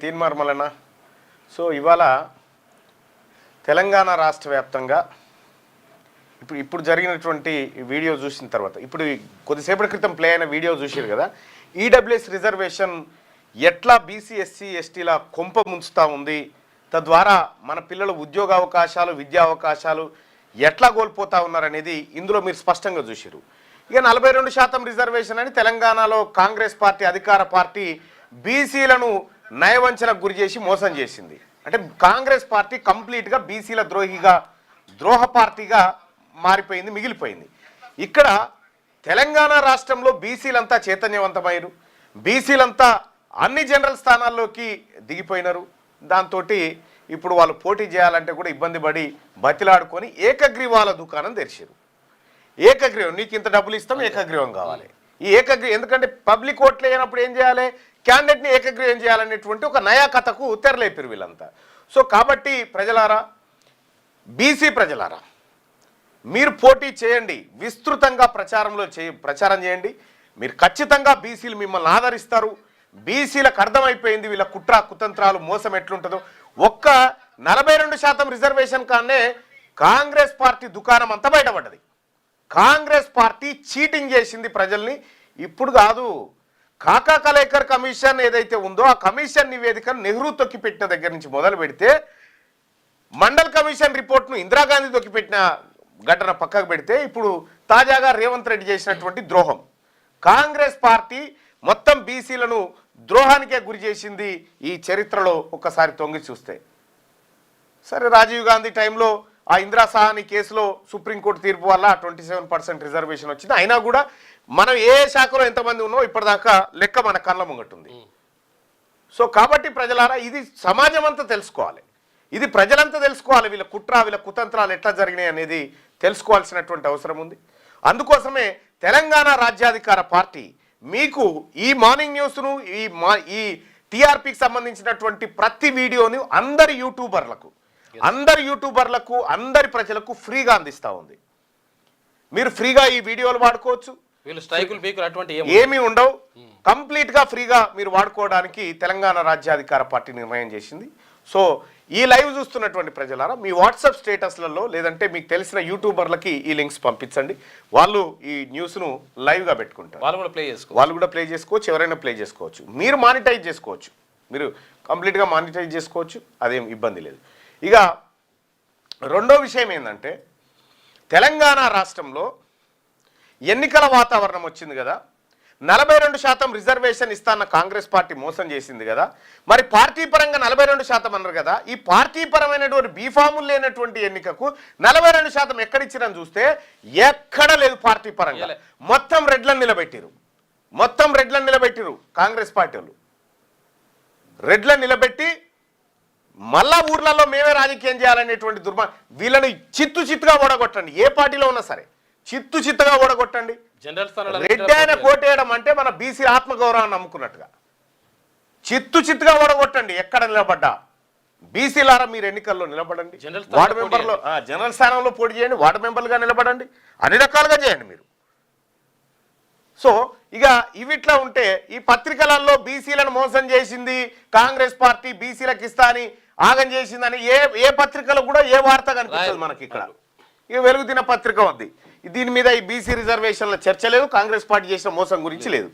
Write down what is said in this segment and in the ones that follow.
Teenmaar Mallanna so ఇవాళ తెలంగాణ రాష్ట్ర వ్యాప్తంగా ఇప్పుడు జరిగినటువంటి వీడియో చూసిన తర్వాత ఇప్పుడు కొద్దిసేపటి క్రితం ప్లే అయిన వీడియో చూసారు కదా. ఈడబ్ల్యూఎస్ రిజర్వేషన్ ఎట్లా బీసీ ఎస్సీ ఎస్టీల కొంప ముంచుతూ ఉంది, తద్వారా మన పిల్లల ఉద్యోగ అవకాశాలు విద్యా అవకాశాలు ఎట్లా కోల్పోతూ ఉన్నారనేది ఇందులో మీరు స్పష్టంగా చూసారు. ఇక 42% రిజర్వేషన్ అని తెలంగాణలో కాంగ్రెస్ పార్టీ అధికార పార్టీ బీసీలను నయవంచనకు గురి చేసి మోసం చేసింది. అంటే కాంగ్రెస్ పార్టీ కంప్లీట్గా బీసీల ద్రోహ పార్టీగా మారిపోయింది, మిగిలిపోయింది. ఇక్కడ తెలంగాణ రాష్ట్రంలో బీసీలంతా చైతన్యవంతమయ్యారు, బీసీలంతా అన్ని జనరల్ స్థానాల్లోకి దిగిపోయినారు. దాంతో ఇప్పుడు వాళ్ళు పోటీ చేయాలంటే కూడా ఇబ్బంది పడి బతిలాడుకొని ఏకగ్రీవాల దుకాణం తెరిచారు. ఏకగ్రీవం, నీకు ఇంత డబ్బులు ఇస్తాం, ఏకగ్రీవం కావాలి. ఈ ఏకగ్రీవం ఎందుకంటే పబ్లిక్ ఓట్లు అయినప్పుడు ఏం చేయాలి, క్యాండిడేట్ని ఏకగ్రీవం చేయాలనేటువంటి ఒక నయా కథకు తెరలేపారు వీళ్ళంతా. సో కాబట్టి ప్రజలారా, బీసీ ప్రజలారా, మీరు పోటీ చేయండి, విస్తృతంగా ప్రచారం చేయండి. మీరు ఖచ్చితంగా బీసీలు మిమ్మల్ని ఆదరిస్తారు. బీసీలకు అర్థమైపోయింది వీళ్ళ కుట్ర కుతంత్రాలు మోసం ఎట్లుంటుందో. ఒక్క 42% రిజర్వేషన్ కానే కాంగ్రెస్ పార్టీ దుకాణం అంతా బయటపడ్డది. కాంగ్రెస్ పార్టీ చీటింగ్ చేసింది ప్రజల్ని. ఇప్పుడు కాదు, కాకా కలేకర్ కమిషన్ ఏదైతే ఉందో ఆ కమిషన్ నివేదికను నెహ్రూ తొక్కిపెట్టిన దగ్గర నుంచి మొదలు పెడితే, మండల్ కమిషన్ రిపోర్ట్ను ఇందిరాగాంధీ తొక్కిపెట్టిన ఘటన పక్కకు పెడితే, ఇప్పుడు తాజాగా రేవంత్ రెడ్డి చేసినటువంటి ద్రోహం, కాంగ్రెస్ పార్టీ మొత్తం బీసీలను ద్రోహానికే గురి చేసింది ఈ చరిత్రలో ఒక్కసారి తొంగి చూస్తే. సరే, రాజీవ్ గాంధీ టైంలో ఆ ఇందిరా సహాని కేసులో సుప్రీంకోర్టు తీర్పు వల్ల 27% రిజర్వేషన్ వచ్చింది. అయినా కూడా మనం ఏ శాఖలో ఎంతమంది ఉన్నామో ఇప్పటిదాకా లెక్క మన కళ్ళ ముంగటుంది. సో కాబట్టి ప్రజలారా, ఇది సమాజం అంతా తెలుసుకోవాలి, ఇది ప్రజలంతా తెలుసుకోవాలి. వీళ్ళ కుట్ర వీళ్ళ కుతంత్రాలు ఎట్లా జరిగినాయి అనేది తెలుసుకోవాల్సినటువంటి అవసరం ఉంది. అందుకోసమే తెలంగాణ రాజ్యాధికార పార్టీ మీకు ఈ మార్నింగ్ న్యూస్ను ఈ టీఆర్పీకి సంబంధించినటువంటి ప్రతి వీడియోని అందరి యూట్యూబర్లకు అందరి ప్రజలకు ఫ్రీగా అందిస్తూ ఉంది. మీరు ఫ్రీగా ఈ వీడియోలు వాడుకోవచ్చు, ఏమీ ఉండవు, కంప్లీట్గా ఫ్రీగా మీరు వాడుకోవడానికి తెలంగాణ రాజ్యాధికార పార్టీ నిర్ణయం చేసింది. సో ఈ లైవ్ చూస్తున్నటువంటి ప్రజలారా, మీ వాట్సాప్ స్టేటస్లలో లేదంటే మీకు తెలిసిన యూట్యూబర్లకి ఈ లింక్స్ పంపించండి. వాళ్ళు ఈ న్యూస్ను లైవ్గా పెట్టుకుంటారు, వాళ్ళు కూడా ప్లే చేసుకోవచ్చు, ఎవరైనా ప్లే చేసుకోవచ్చు. మీరు మానిటైజ్ చేసుకోవచ్చు, మీరు కంప్లీట్గా మానిటైజ్ చేసుకోవచ్చు, అదేం ఇబ్బంది లేదు. ఇక రెండో విషయం ఏంటంటే, తెలంగాణ రాష్ట్రంలో ఎన్నికల వాతావరణం వచ్చింది కదా, 42% రిజర్వేషన్ ఇస్తాన్న కాంగ్రెస్ పార్టీ మోసం చేసింది కదా. మరి పార్టీ పరంగా 42% అన్నారు కదా, ఈ పార్టీ పరమైనటువంటి బీఫాములు లేనటువంటి ఎన్నికకు 42% ఎక్కడిచ్చిరని చూస్తే ఎక్కడ లేదు. పార్టీ పరంగా మొత్తం రెడ్లను నిలబెట్టిరు కాంగ్రెస్ పార్టీ వాళ్ళు. రెడ్లను నిలబెట్టి మళ్ళా ఊర్లలో మేమే రాజకీయం చేయాలనేటువంటి వీళ్ళని చిత్తుగా ఓడగొట్టండి. ఏ పార్టీలో ఉన్నా సరే చిత్తుగా ఓడగొట్టండి. రెడ్డి ఆయన కోటేయడం అంటే మన బీసీ ఆత్మగౌరవాన్ని నమ్ముకున్నట్టుగా చిత్తుగా ఓడగొట్టండి. ఎక్కడ నిలబడ్డా బీసీలారా మీరు ఎన్నికల్లో నిలబడండి. వార్డు మెంబర్లో జనరల్ స్థానంలో పోటీ చేయండి, వార్డు మెంబర్లుగా నిలబడండి, అన్ని రకాలుగా చేయండి మీరు. సో ఇక ఇవిట్లా ఉంటే ఈ పత్రికలలో బీసీలను మోసం చేసింది కాంగ్రెస్ పార్టీ, బీసీలకు ఇస్తా అని ఆగం చేసిందని ఏ పత్రికలో కూడా ఏ వార్త కనిపిస్తుంది మనకి. ఇక్కడ ఇక వెలుగుదిన పత్రిక ఉంది, దీని మీద ఈ బీసీ రిజర్వేషన్ల చర్చ లేదు, కాంగ్రెస్ పార్టీ చేసిన మోసం గురించి లేదు.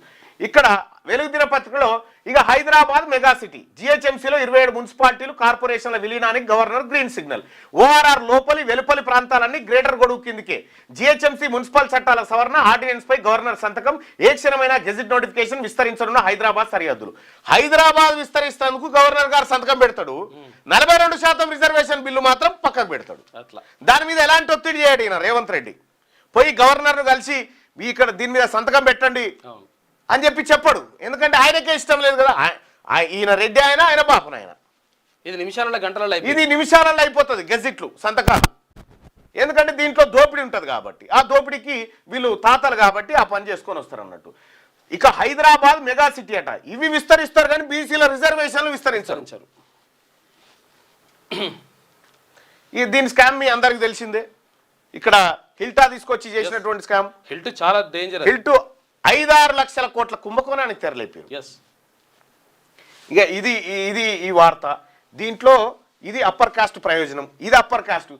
ఇక్కడ వెలుగుదిన పత్రికలో ఇక హైదరాబాద్ మెగా సిటీ జిహెచ్ఎంసీలో 27 మున్సిపాలిటీలు కార్పొరేషన్ల విలీనానికి గవర్నర్ గ్రీన్ సిగ్నల్. ఓఆర్ఆర్ లోపలి వెలుపలి ప్రాంతాలన్నీ గ్రేటర్ గొడుగు కిందికే. జిహెచ్ఎంసీ మున్సిపల్ చట్టాల సవరణ ఆర్డినెన్స్ పై గవర్నర్ సంతకం. ఏ క్షణమైన గెజిట్ నోటిఫికేషన్ విస్తరించనున్న హైదరాబాద్ సరిహద్దులు. హైదరాబాద్ విస్తరిస్తేందుకు గవర్నర్ గారు సంతకం పెడతాడు, 42% రిజర్వేషన్ బిల్లు మాత్రం పక్కకు పెడతాడు. దాని మీద ఎలాంటి ఒత్తిడి చేయడు ఈయన రేవంత్ రెడ్డి. పోయి గవర్నర్ను కలిసి ఇక్కడ దీని మీద సంతకం పెట్టండి అని చెప్పాడు. ఎందుకంటే ఆయనకే ఇష్టం లేదు కదా, ఈయన రెడ్డి ఆయన బాపునాయన. ఇది నిమిషాలలో అయిపోతుంది గెజిట్లు సంతకాలు. ఎందుకంటే దీంట్లో దోపిడీ ఉంటుంది కాబట్టి, ఆ దోపిడీకి వీళ్ళు తాతలు కాబట్టి ఆ పని చేసుకొని వస్తారు అన్నట్టు. ఇక హైదరాబాద్ మెగా సిటీ అట, ఇవి విస్తరిస్తారు కానీ బీసీల రిజర్వేషన్లు విస్తరించారు. దీని స్కామ్ మీ అందరికి తెలిసిందే. ఇక్కడ హిల్టా తీసుకొచ్చి చేసినటువంటి స్కామ్, హిల్ట్ చాలా డేంజర్. హిల్ట్ 5-6 లక్షల కోట్ల కుంభకోణానికి తెరలేపారు. ఇక ఇది ఇది ఈ వార్త. దీంట్లో ఇది అప్పర్ కాస్ట్ ప్రయోజనం, ఇది అప్పర్ కాస్ట్.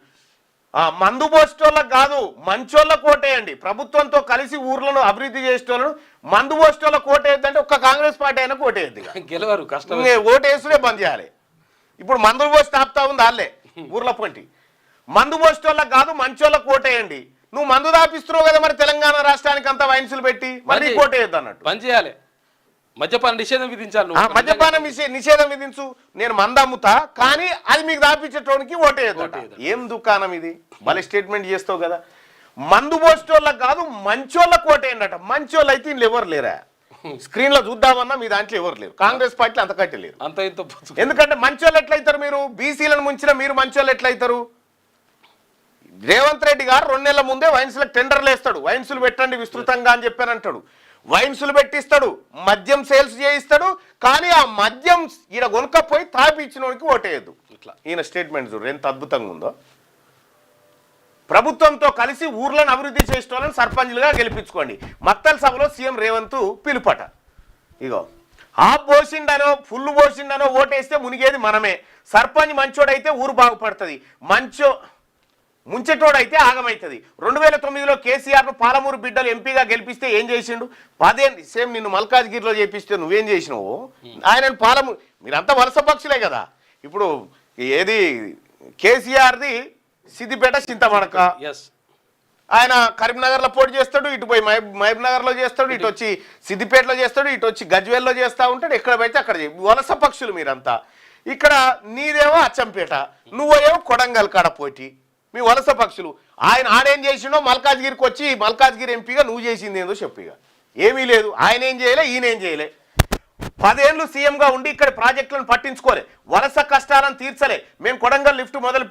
మందు పోసేటోళ్ళకి కాదు, మంచోళ్ళకు ఓటేయండి. ప్రభుత్వంతో కలిసి ఊర్లను అభివృద్ధి చేసేటోళ్ళను మందు పోసేటోళ్ళకి ఓటేయద్దంటే ఒక్క కాంగ్రెస్ పార్టీ అయినా ఓటేయద్దు, గెలవరు, కష్టం. ఓటేసుడే బంద్ చేయాలి. ఇప్పుడు మందులు పోసి తాపుతా ఉంది వాళ్ళే ఊర్ల పంటి. మందు పోసేటోళ్ళకి కాదు, మంచోళ్ళకు ఓటేయండి. నువ్వు మందు దాపిస్తున్నావు కదా, మరి తెలంగాణ రాష్ట్రానికి అంతా వైన్సులు పెట్టి మళ్ళీ ఓటేయద్దు అన్నట్టు. బంద్ చేయాలి, మద్యపాన నిషేధం విధించాలి. మద్యపాన నిషేధం విధించు. నేను మంద అమ్ముతా కానీ అది మీకు దాపించేటోనికి ఓటేయద్దు. ఏం దుకాణం ఇది? మళ్ళీ స్టేట్మెంట్ చేస్తావు కదా. మందు పోసేటోళ్ళకి కాదు, మంచోళ్ళకు ఓటేయండి అట. మంచోళ్ళు అయితే వీళ్ళు ఎవరు లేరా? స్క్రీన్ లో చూద్దామన్నా మీ దాంట్లో ఎవరు లేరు. కాంగ్రెస్ పార్టీలో అంతకంటే లేరు. ఎందుకంటే మంచోళ్ళు ఎట్లయితారు? మీరు బీసీలను ముంచిన మీరు మంచోళ్ళు ఎట్లయితారు? రేవంత్ రెడ్డి గారు 2 నెలల ముందే వైన్స్లకు టెండర్లు వేస్తాడు. వైన్సులు పెట్టండి విస్తృతంగా అని చెప్పానంటాడు. వైన్సులు పెట్టిస్తాడు, మద్యం సేల్స్ చేయిస్తాడు. కానీ ఆ మద్యం ఈయన కొనుక్కపోయి తాపిచ్చినోడికి ఓటేయద్దు. ఇట్లా ఈయన స్టేట్మెంట్ చూడు ఎంత అద్భుతంగా ఉందో. ప్రభుత్వంతో కలిసి ఊర్లను అభివృద్ధి చేసేటోళ్ళని సర్పంచ్లుగా గెలిపించుకోండి. మక్తల్ సభలో సీఎం రేవంత్ పిలుపట. ఇగో హాఫ్ పోసిండనో ఫుల్ పోసిండనో ఓటేస్తే మునిగేది మనమే. సర్పంచ్ మంచోడైతే ఊరు బాగుపడుతుంది, ముంచెటోడైతే ఆగమవుతుంది. 2009లో కేసీఆర్ను పాలమూరు బిడ్డలు ఎంపీగా గెలిపిస్తే ఏం చేసిండు? 10 ఏళ్ళు సేమ్ నిన్ను మల్కాజ్గిరిలో చేపిస్తే నువ్వేం చేసినావు? ఆయనను పాలమూరు, మీరంతా వలస పక్షులే కదా. ఇప్పుడు ఏది కేసీఆర్ది సిద్దిపేట చింతమడక, ఆయన కరీంనగర్లో పోటీ చేస్తాడు, ఇటు పోయి మహబూబ్నగర్లో చేస్తాడు, ఇటు వచ్చి సిద్దిపేటలో చేస్తాడు, ఇటు వచ్చి గజ్వేల్లో చేస్తూ ఉంటాడు. ఎక్కడ పెడితే అక్కడ వలస పక్షులు మీరంతా. ఇక్కడ నీదేమో అచ్చంపేట, నువ్వేమో కొడంగల్ కాడ పోటీ, మీ వలస పక్షులు. ఆయన ఆడేం చేసిండో మల్కాజ్గిరికి వచ్చి మల్కాజ్గిరి ఎంపీగా నువ్వు చేసింది ఏందో చెప్పిగా. ఏమీ లేదు, ఆయన ఏం చేయలే, ఈయన ఏం చేయలే. 10 ఏళ్ళు సీఎంగా ఉండి ఇక్కడ ప్రాజెక్టులను పట్టించుకోలే, వలస కష్టాలను తీర్చలే. మేము కొడంగల్ లిఫ్ట్ మొదలు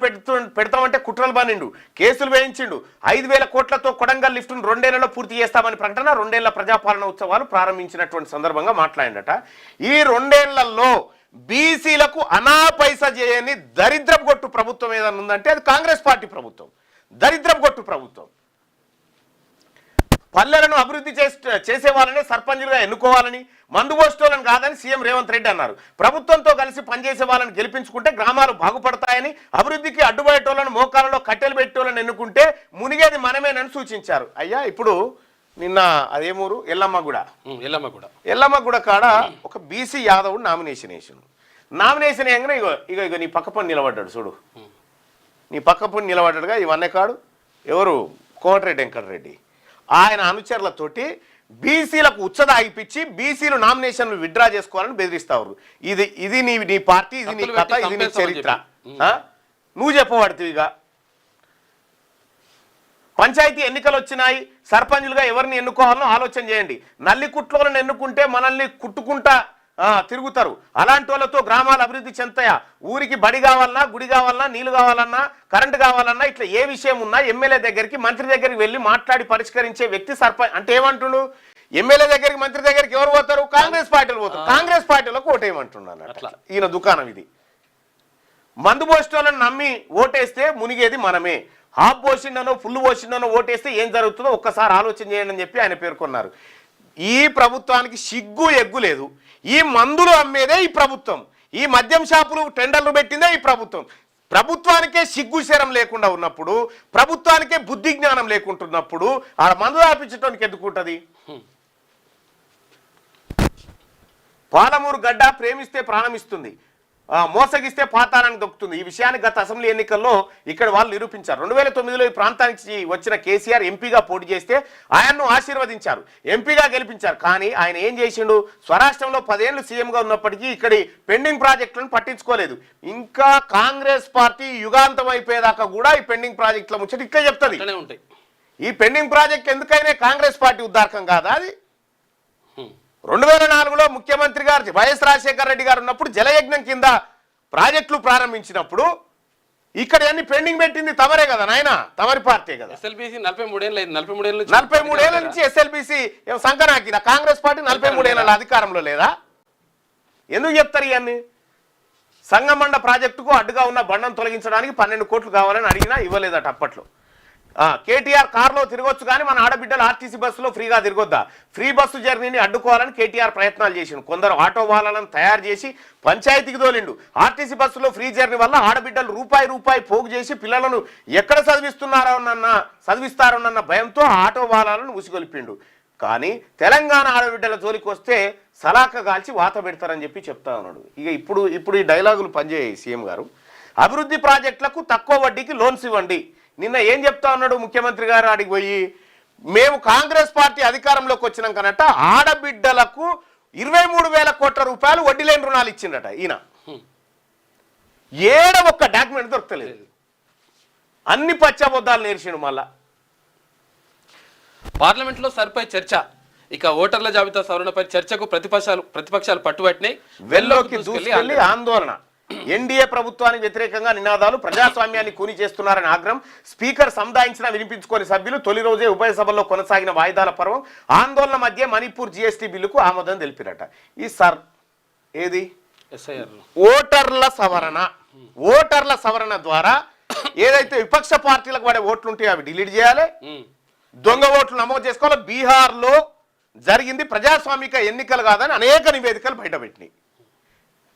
పెడతామంటే కుట్రలు బానిండు, కేసులు వేయించిండు. 5,000 కోట్లతో కొడంగల్ లిఫ్ట్ను 2 ఏళ్లలో పూర్తి చేస్తామని ప్రకటన. 2 ఏళ్ల ప్రజాపాలన ఉత్సవాలు ప్రారంభించినటువంటి సందర్భంగా మాట్లాడిండట. ఈ 2 ఏళ్లలో బీసీలకు అనా పైసా చేయని దరిద్రపు గొట్టు ప్రభుత్వం ఏదన్నా ఉందంటే అది కాంగ్రెస్ పార్టీ ప్రభుత్వం. దరిద్రపు గొట్టు ప్రభుత్వం. పల్లెలను అభివృద్ధి చేసే వాళ్ళని సర్పంచులుగా ఎన్నుకోవాలని, మందు పోసేటోళ్ళని కాదని సీఎం రేవంత్ రెడ్డి అన్నారు. ప్రభుత్వంతో కలిసి పనిచేసే వాళ్ళని గెలిపించుకుంటే గ్రామాలు బాగుపడతాయని, అభివృద్ధికి అడ్డుపడేటోళ్ళని మోకాలలో కట్టెలు పెట్టేటోళ్ళని ఎన్నుకుంటే మునిగేది మనమేనని సూచించారు. అయ్యా ఇప్పుడు నిన్న అదేమూరు ఎల్లమ్మగూడ కాడ ఒక బీసీ యాదవ్ నామినేషన్ వేసాడు. నామినేషన్ వేయగానే ఇగో నీ పక్క పని నిలబడ్డాడు చూడు, నీ పక్క పని నిలబడ్డాడుగా ఇవన్నీ కాడు ఎవరు? కోమటిరెడ్డి వెంకటరెడ్డి. ఆయన అనుచరులతోటి బీసీలకు ఉచ్చదాగిపించి బీసీలు నామినేషన్లు విత్డ్రా చేసుకోవాలని బెదిరిస్తారు. ఇది నీ పార్టీ, ఇది నీ కథ, ఇది నీ చరిత్ర. నువ్వు చెప్పబడుతుంది. పంచాయతీ ఎన్నికలు వచ్చినాయి, సర్పంచులుగా ఎవరిని ఎన్నుకోవాలో ఆలోచన చేయండి. నల్లికుట్లను ఎన్నుకుంటే మనల్ని కుట్టుకుంటా తిరుగుతారు. అలాంటి వాళ్ళతో గ్రామాలు అభివృద్ధి చెందుతాయా? ఊరికి బడి కావాలన్నా, గుడి కావాలన్నా, నీళ్లు కావాలన్నా, కరెంటు కావాలన్నా, ఇట్లా ఏ విషయం ఉన్నా ఎమ్మెల్యే దగ్గరికి, మంత్రి దగ్గరికి వెళ్ళి మాట్లాడి పరిష్కరించే వ్యక్తి సర్పంచ్. అంటే ఏమంటుండు? ఎమ్మెల్యే దగ్గరికి, మంత్రి దగ్గరికి ఎవరు పోతారు? కాంగ్రెస్ పార్టీలు పోతారు. కాంగ్రెస్ పార్టీలకు ఓటేయమంటున్నాను. అట్లా ఈయన దుకాణం ఇది. మందు పోసేటోళ్ళని నమ్మి ఓటేస్తే మునిగేది మనమే. హాఫ్ పోసిండనో ఫుల్ పోసిండనో ఓటేస్తే ఏం జరుగుతుందో ఒక్కసారి ఆలోచన చేయండి అని చెప్పి ఆయన పేర్కొన్నారు. ఈ ప్రభుత్వానికి సిగ్గు ఎగ్గు లేదు. ఈ మందులు అమ్మేదే ఈ ప్రభుత్వం, ఈ మద్యం షాపులు టెండర్లు పెట్టిందే ఈ ప్రభుత్వం. ప్రభుత్వానికే సిగ్గు శరం లేకుండా ఉన్నప్పుడు, ప్రభుత్వానికే బుద్ధి జ్ఞానం లేకుంటున్నప్పుడు ఆ మందు ఆపించడానికి ఎందుకుంటుంది? పాలమూరు గడ్డ ప్రేమిస్తే ప్రాణమిస్తుంది, మోసగిస్తే పాతాళానికి దొక్కుతుంది. ఈ విషయాన్ని గత అసెంబ్లీ ఎన్నికల్లో ఇక్కడ వాళ్ళు నిరూపించారు. 2009లో ఈ ప్రాంతానికి వచ్చిన కేసీఆర్ ఎంపీగా పోటీ చేస్తే ఆయన్ను ఆశీర్వదించారు, ఎంపీగా గెలిపించారు. కానీ ఆయన ఏం చేసిండు? స్వరాష్ట్రంలో 10 ఏళ్ళు సీఎంగా ఉన్నప్పటికీ ఇక్కడి పెండింగ్ ప్రాజెక్టులను పట్టించుకోలేదు. ఇంకా కాంగ్రెస్ పార్టీ యుగాంతం అయిపోయేదాకా కూడా ఈ పెండింగ్ ప్రాజెక్టుల ముచ్చట ఇట్లే చెప్తుంది. ఈ పెండింగ్ ప్రాజెక్ట్ ఎందుకైనా కాంగ్రెస్ పార్టీ ఉద్దారకం కాదా? అది 2004లో ముఖ్యమంత్రి గారు వైఎస్ రాజశేఖర రెడ్డి గారు ఉన్నప్పుడు జలయజ్ఞం కింద ప్రాజెక్టులు ప్రారంభించినప్పుడు ఇక్కడ అన్ని పెండింగ్ పెట్టింది తమరే కదా నాయన, తమరి పార్టీ కదా. ఎస్ఎల్బీసీ 43 ఏళ్ల నుంచి ఎస్ఎల్బీసీ సంకనాకిన కాంగ్రెస్ పార్టీ 43 ఏళ్ళ అధికారంలో లేదా? ఎందుకు చెప్తారు ఇవన్నీ? సంగమండ ప్రాజెక్టుకు అడ్డుగా ఉన్న బండను తొలగించడానికి 12 కోట్లు కావాలని అడిగినా ఇవ్వలేదట అప్పట్లో. కేటీఆర్ కారులో తిరగొచ్చు కానీ మన ఆడబిడ్డలు ఆర్టీసీ బస్సులో ఫ్రీగా తిరగొద్దా? ఫ్రీ బస్సు జర్నీని అడ్డుకోవాలని కేటీఆర్ ప్రయత్నాలు చేసిండు. కొందరు ఆటో వాళ్ళను తయారు చేసి పంచాయతీకి తోలిండు. ఆర్టీసీ బస్సులో ఫ్రీ జర్నీ వల్ల ఆడబిడ్డలు రూపాయి పోగు చేసి పిల్లలను ఎక్కడ చదివిస్తారోనన్న భయంతో ఆటో వాళ్ళను ఉసిగొలిపిండు. కానీ తెలంగాణ ఆడబిడ్డల జోలికి వస్తే సలాక కాల్చి వాత పెడతారని చెప్పి చెప్తా ఉన్నాడు. ఇక ఇప్పుడు ఈ డైలాగులు పనిచేయాయి. సీఎం గారు అభివృద్ధి ప్రాజెక్టులకు తక్కువ వడ్డీకి లోన్స్ ఇవ్వండి. నిన్న ఏం చెప్తా ఉన్నాడు ముఖ్యమంత్రి గారు? ఆడికి పోయి మేము కాంగ్రెస్ పార్టీ అధికారంలోకి వచ్చినాకనట ఆడబిడ్డలకు 23,000 కోట్ల రూపాయలు వడ్డీ లేని రుణాలు ఇచ్చిండట. ఈయన ఏడ ఒక్క డాక్యుమెంట్ దొరకలేదు. అన్ని పచ్చబొద్దాలు నేర్చిండు. మళ్ళా పార్లమెంట్లో సరిపై చర్చ. ఇక ఓటర్ల జాబితా సవరణపై చర్చకు ప్రతిపక్షాలు పట్టుబట్టినాయి. వెల్లోకి దూసుకెళ్లి ఆందోళన. ఎన్డీఏ ప్రభుత్వానికి వ్యతిరేకంగా నినాదాలు, ప్రజాస్వామ్యాన్ని కూని చేస్తున్నారని ఆగ్రహం. స్పీకర్ సంధాయించిన వినిపించుకోని సభ్యులు. తొలి రోజే ఉభయ సభల్లో కొనసాగిన వాయిదాల పర్వం. ఆందోళన మధ్య మణిపూర్ జీఎస్టీ బిల్లుకు ఆమోదం తెలిపినట. ఈ ఏది ఓటర్ల సవరణ ద్వారా ఏదైతే విపక్ష పార్టీలకు పడే ఓట్లు ఉంటాయో అవి డిలీట్ చేయాలి, దొంగ ఓట్లు నమోదు చేసుకోవాలి. బీహార్లో జరిగింది ప్రజాస్వామిక ఎన్నికలు కాదని అనేక నివేదికలు బయటపెట్టినాయి.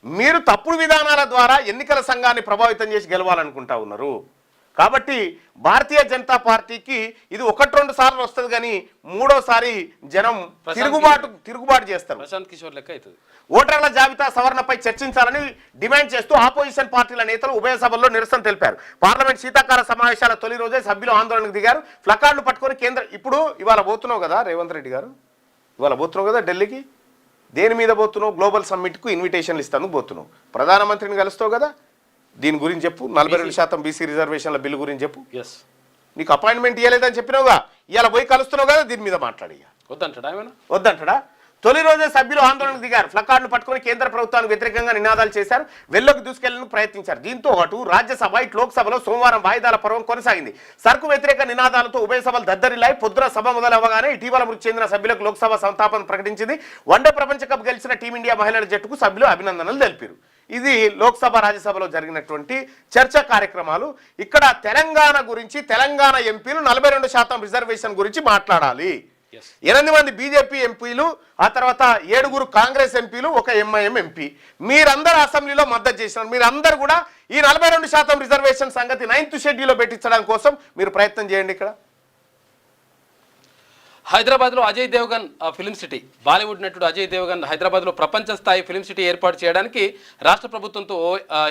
మీరు తప్పుడు విధానాల ద్వారా ఎన్నికల సంఘాన్ని ప్రభావితం చేసి గెలవాలనుకుంటా ఉన్నారు. కాబట్టి భారతీయ జనతా పార్టీకి ఇది 1-2 సార్లు వస్తుంది కానీ మూడోసారి జనం తిరుగుబాటు చేస్తారు. ప్రశాంత్ కిషోర్ లెక్క అవుతుంది. ఓటర్ల జాబితా సవరణపై చర్చించాలని డిమాండ్ చేస్తూ ఆపోజిషన్ పార్టీల నేతలు ఉభయ సభల్లో నిరసన తెలిపారు. పార్లమెంట్ శీతాకాల సమావేశాల తొలి రోజే సభ్యులు ఆందోళనకు దిగారు. ప్లకార్డులు పట్టుకొని ఇవాళ పోతున్నావు కదా రేవంత్ రెడ్డి గారు, ఇవాళ పోతున్నావు కదా ఢిల్లీకి. దేని మీద పోతున్నావు? గ్లోబల్ సమ్మిట్కు ఇన్విటేషన్లు ఇస్తాను పోతున్నావు. ప్రధానమంత్రిని కలుస్తావు కదా, దీని గురించి చెప్పు. 42% బీసీ రిజర్వేషన్ల బిల్లు గురించి చెప్పు. నీకు అపాయింట్మెంట్ ఇవ్వలేదని చెప్పినావుగా, ఇవాళ పోయి కలుస్తున్నావు కదా, దీని మీద మాట్లాడి. వద్దంటాడా? తొలి రోజే సభ్యులు ఆందోళనకు దిగారు. ప్లకార్డును పట్టుకొని కేంద్ర ప్రభుత్వానికి వ్యతిరేకంగా నినాదాలు చేశారు. వెల్లోకి దూసుకెళ్లేందుకు ప్రయత్నించారు. దీంతో అటు రాజ్యసభ ఇటు లోక్సభలో సోమవారం వాయిదాల పర్వం కొనసాగింది. సరుకు వ్యతిరేక నినాదాలతో ఉభయ సభలు దద్దరిల్లాయి. పొద్దున సభ మొదలవ్వగానే ఇటీవల మృతి చెందిన సభ్యులకు లోక్సభ సంతాపన ప్రకటించింది. వన్డే ప్రపంచ కప్ గెలిచిన టీమిండియా మహిళల జట్టుకు సభ్యులు అభినందనలు తెలిపారు. ఇది లోక్సభ రాజ్యసభలో జరిగినటువంటి చర్చా కార్యక్రమాలు. ఇక్కడ తెలంగాణ గురించి తెలంగాణ ఎంపీలు 42% రిజర్వేషన్ గురించి మాట్లాడాలి. 8 మంది బీజేపీ ఎంపీలు, ఆ తర్వాత 7 కాంగ్రెస్ ఎంపీలు, 1 ఎంఐఎం ఎంపీ. మీరందరూ అసెంబ్లీలో మద్దతు చేసినారు. మీరందరూ కూడా ఈ 42% రిజర్వేషన్ సంగతి 9th షెడ్యూల్లో పెట్టించడం కోసం మీరు ప్రయత్నం చేయండి. ఇక్కడ హైదరాబాద్లో అజయ్ దేవగన్ ఫిల్మ్ సిటీ, బాలీవుడ్ నటుడు అజయ్ దేవగన్ హైదరాబాద్లో ప్రపంచ స్థాయి ఫిల్మ్ సిటీ ఏర్పాటు చేయడానికి రాష్ట్ర ప్రభుత్వంతో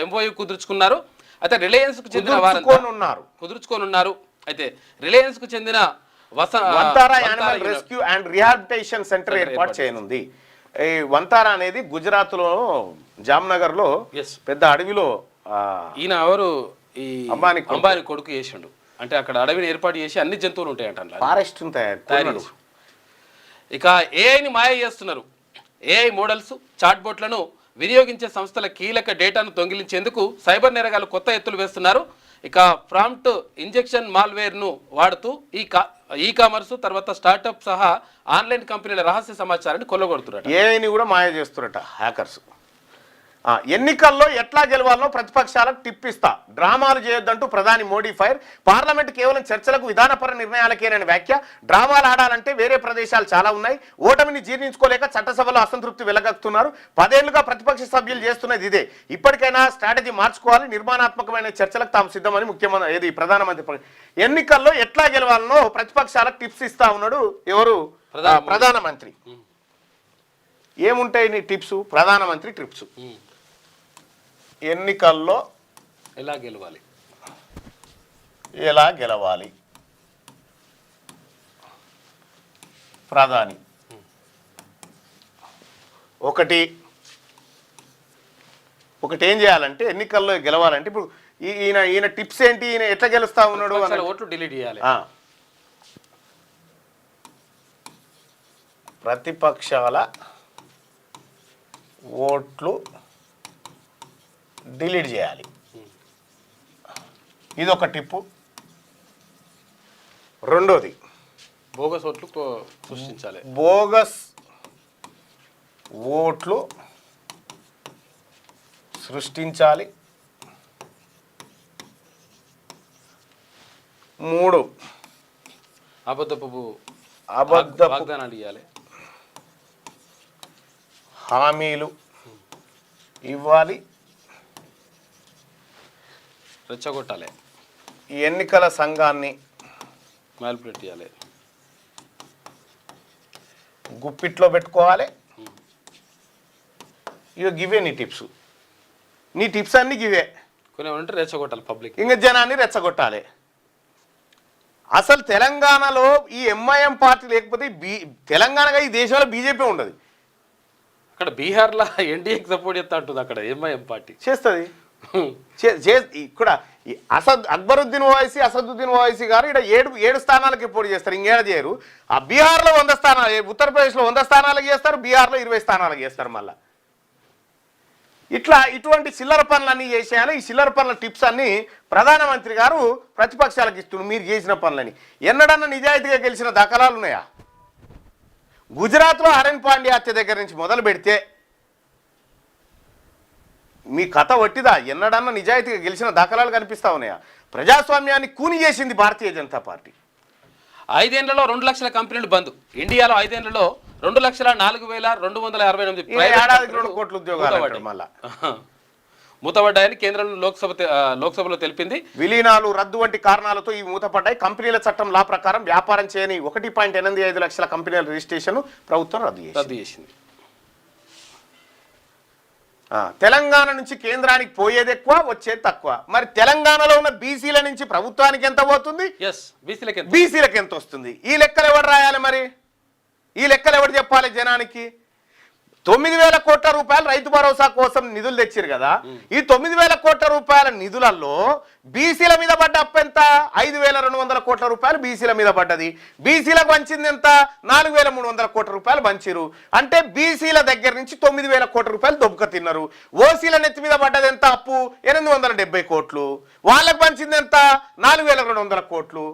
ఎంఓయూ కుదుర్చుకున్నారు. అయితే రిలయన్స్కు చెందిన కుదుర్చుకోనున్నారు. అయితే రిలయన్స్కు చెందిన Vantara animal rescue and rehabilitation centre ఏర్పాటు చేయనుంది. ఈ వంతారా అనేది గుజరాత్ లో జామ్నగర్ లో పెద్ద అడవిలో ఈయన ఎవరు ఈ అంబానీ కొడుకు చేసిండు. అంటే అక్కడ అడవిని ఏర్పాటు చేసి అన్ని జంతువులు ఉంటాయంట, ఫారెస్ట్ తయారు. ఇక ఏఐని మాయ చేస్తున్నారు. ఏఐ మోడల్స్, చాట్ బోట్లను వినియోగించే సంస్థల కీలక డేటాను దొంగిలించేందుకు సైబర్ నేరగాలు కొత్త ఎత్తులు వేస్తున్నారు. ఇక ప్రాంప్ట్ ఇంజెక్షన్ మాల్వేర్ను వాడుతూ ఈ కామర్స్ తర్వాత స్టార్టప్ సహా ఆన్లైన్ కంపెనీల రహస్య సమాచారాన్ని కొల్లగొడుతున్నారు. ఏఐని కూడా మాయ చేస్తున్నట హ్యాకర్స్. ఎన్నికల్లో ఎట్లా గెలవాలో ప్రతిపక్షాలకు టిప్ ఇస్తా, డ్రామాలు చేయొద్దంటూ ప్రధాని మోడీ ఫైర్. పార్లమెంట్ కేవలం చర్చలకు విధానపర నిర్ణయాలకేనని వ్యాఖ్య. డ్రామాలు ఆడాలంటే వేరే ప్రదేశాలు చాలా ఉన్నాయి. ఓటమిని జీర్ణించుకోలేక చట్టసభలో అసంతృప్తి వెలగక్కుతున్నారు. 10 ఏళ్లుగా ప్రతిపక్ష సభ్యులు చేస్తున్నది ఇదే. ఇప్పటికైనా స్ట్రాటజీ మార్చుకోవాలి. నిర్మాణాత్మకమైన చర్చలకు తాము సిద్ధమని ముఖ్యమంత్రి ప్రధానమంత్రి ఎన్నికల్లో ఎట్లా గెలవాలనో ప్రతిపక్షాలకు టిప్స్ ఇస్తా ఉన్నాడు. ఎవరు? ప్రధానమంత్రి. ఏముంటాయి నీ టిప్స్? ప్రధానమంత్రి టిప్స్. ఎన్నికల్లో ఎలా గెలవాలి ప్రధాని. ఒకటి ఏం చేయాలంటే ఎన్నికల్లో గెలవాలంటే ఇప్పుడు ఈయన టిప్స్ ఏంటి? ఈయన ఎట్లా గెలుస్తా ఉన్నాడు? ఓట్లు డిలీట్ చేయాలి. ప్రతిపక్షాల ఓట్లు డిలీట్ చేయాలి. ఇది ఒక టిప్పు. రెండోది బోగస్ ఓట్లు సృష్టించాలి. బోగస్ ఓట్లు సృష్టించాలి. 3 అబద్ధపు వాగ్దానాలు ఇవ్వాలి, హామీలు ఇవ్వాలి, రెచ్చగొట్టాలి, ఈ ఎన్నికల సంఘాన్ని మ్యానిపులేట్ చేయాలి, గుప్పిట్లో పెట్టుకోవాలి. ఇక గివే నీ టిప్స్, నీ టిప్స్ అన్నీ గివే. కొన్ని ఏమంటే రెచ్చగొట్టాలి పబ్లిక్, ఇంకా జనాన్ని రెచ్చగొట్టాలి. అసలు తెలంగాణలో ఈ ఎంఐఎం పార్టీ లేకపోతే తెలంగాణగా ఈ దేశంలో బీజేపీ ఉండదు. అక్కడ బీహార్లో ఎన్డీఏకి సపోర్ట్ చేస్తా అంటుంది, అక్కడ ఎంఐఎం పార్టీ చేస్తుంది. ఇక్కడ అక్బరుద్దీన్ ఓవైసీ, అసదుద్దీన్ ఓవైసీ గారు ఇక్కడ ఏడు స్థానాలకి పోటీ చేస్తారు, ఇంకేడ చేయరు. ఆ బీహార్లో 100 స్థానాలు, ఉత్తరప్రదేశ్లో 100 స్థానాలకు చేస్తారు, బీహార్లో 20 స్థానాలకు చేస్తారు. మళ్ళీ ఇటువంటి చిల్లర పనులన్నీ చేసేయాలి. ఈ చిల్లర పనుల టిప్స్ అన్ని ప్రధానమంత్రి గారు ప్రతిపక్షాలకు ఇస్తున్నారు. మీరు చేసిన పనులని ఎన్నడన్నా నిజాయితీగా గెలిచిన దాఖలాలు ఉన్నాయా? గుజరాత్లో హరణ్ పాండ్యా హత్య దగ్గర నుంచి మొదలు పెడితే మీ కథ వట్టిదా? ఎన్నడన్నా నిజాయితీగా గెలిచిన దాఖలాలు కనిపిస్తా ఉన్నాయా? ప్రజాస్వామ్యాన్ని కూని చేసింది భారతీయ జనతా పార్టీ. 5 ఏళ్లలో 2 లక్షల కంపెనీలు బంద్. ఇండియాలో 5 ఏళ్లలో 2,04,268 ఏడాదికి 2 కోట్ల ఉద్యోగాలు మళ్ళా మూతపడ్డాయని కేంద్రం లోక్సభలో తెలిపింది. విలీనాలు, రద్దు వంటి కారణాలతో ఇవి మూతపడ్డాయి. కంపెనీల చట్టం లా ప్రకారం వ్యాపారం చేయని 1.85 లక్షల కంపెనీల రిజిస్ట్రేషన్ ప్రభుత్వం రద్దు చేసింది. తెలంగాణ నుంచి కేంద్రానికి పోయేది ఎక్కువ, వచ్చేది తక్కువ. మరి తెలంగాణలో ఉన్న బీసీల నుంచి ప్రభుత్వానికి ఎంత పోతుంది, బీసీలకు ఎంత వస్తుంది? ఈ లెక్కలు ఎవరు రాయాలి? మరి ఈ లెక్కలు ఎవరు చెప్పాలి జనానికి? 9,000 కోట్ల రూపాయలు రైతు భరోసా కోసం నిధులు తెచ్చారు కదా. ఈ 9,000 కోట్ల రూపాయల నిధులలో బీసీల మీద పడ్డ అప్పు ఎంత? 5,200 కోట్ల రూపాయలు బీసీల మీద పడ్డది. బీసీలకు పంచింది ఎంత? 4,300 కోట్ల రూపాయలు పంచిరు. అంటే బీసీల దగ్గర నుంచి 9,000 కోట్ల రూపాయలు దొబ్బక తిన్నారు. ఓసీల నెత్తి మీద పడ్డది ఎంత అప్పు? 870 కోట్లు. వాళ్ళకు పంచింది ఎంత? 4,200 కోట్లు.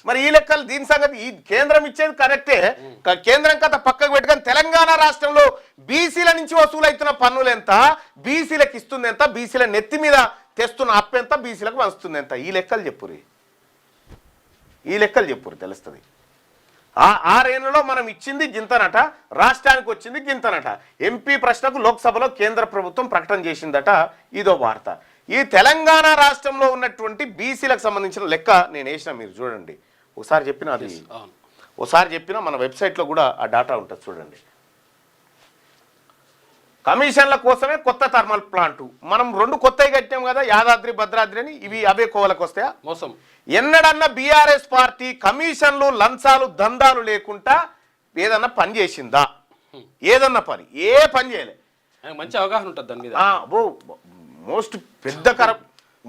మరి ఈ లెక్కలు, దీని సంగతి ఈ కేంద్రం ఇచ్చేది కరెక్టే. కేంద్రం కథ పక్కకు పెట్టుకొని తెలంగాణ రాష్ట్రంలో బీసీల నుంచి వసూలైతున్న పన్నులు ఎంత, బీసీలకు ఇస్తుంది ఎంత, బీసీల నెత్తి మీద తెస్తున్న అప్పు ఎంత, బీసీలకు వస్తుంది ఎంత? ఈ లెక్కలు చెప్పురి, ఈ లెక్కలు చెప్పురు, తెలుస్తుంది. 6 ఏళ్లలో మనం ఇచ్చింది గింతనట, రాష్ట్రానికి వచ్చింది గింతనట. ఎంపీ ప్రశ్నకు లోక్సభలో కేంద్ర ప్రభుత్వం ప్రకటన చేసిందట. ఇదో వార్త. ఈ తెలంగాణ రాష్ట్రంలో ఉన్నటువంటి బీసీలకు సంబంధించిన లెక్క నేను వేసిన, మీరు చూడండి. ఒకసారి చెప్పిన అది ఒకసారి చెప్పిన మన వెబ్సైట్లో కూడా ఆ డాటా ఉంటుంది, చూడండి. కమిషన్ల కోసమే కొత్త థర్మల్ ప్లాంటు మనం 2 కొత్తవి కట్టాం కదా, యాదాద్రి, భద్రాద్రి అని. ఇవి అవే కోవలకు వస్తాయా? మోసం. ఎన్నడన్నా బీఆర్ఎస్ పార్టీ కమిషన్లు, లంచాలు, దందాలు లేకుండా ఏదన్నా పని చేసిందా? ఏదన్నా పని, ఏ పని చేయలే. మంచి అవగాహన ఉంటుంది దాని మీద. మోస్ట్ పెద్ద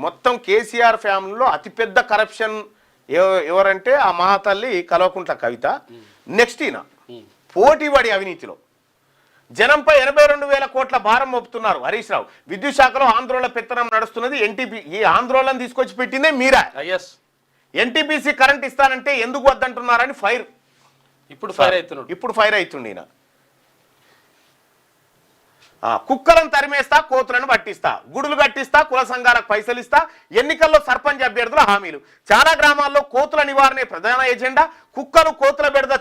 మొత్తం కేసీఆర్ ఫ్యామిలీలో అతిపెద్ద కరప్షన్ ఎవరంటే ఆ మహాతల్లి కల్వకుంట్ల కవిత. నెక్స్ట్ ఈయన పోటీపడి అవినీతిలో జనంపై 82,000 కోట్ల భారం మోపుతున్నారు హరీష్ రావు. విద్యుత్ శాఖలో ఆందోళన పెత్తనం నడుస్తున్నది. ఎన్టీపీ ఈ ఆందోళన తీసుకొచ్చి పెట్టిందే మీరా. ఎన్టీపీసీ కరెంట్ ఇస్తానంటే ఎందుకు వద్దంటున్నారని ఫైర్. ఇప్పుడు ఫైర్ అవుతుంది ఈయన. కుక్కలను తరిమేస్తా, కోతులను పట్టిస్తా, గుడులు కట్టిస్తా, కుల సంఘాలకు పైసలు ఇస్తా, ఎన్నికల్లో సర్పంచ్ అభ్యర్థుల హామీలు. చాలా గ్రామాల్లో కోతుల నివారణే ప్రధాన ఎజెండా. కుక్కలు, కోతుల బెడద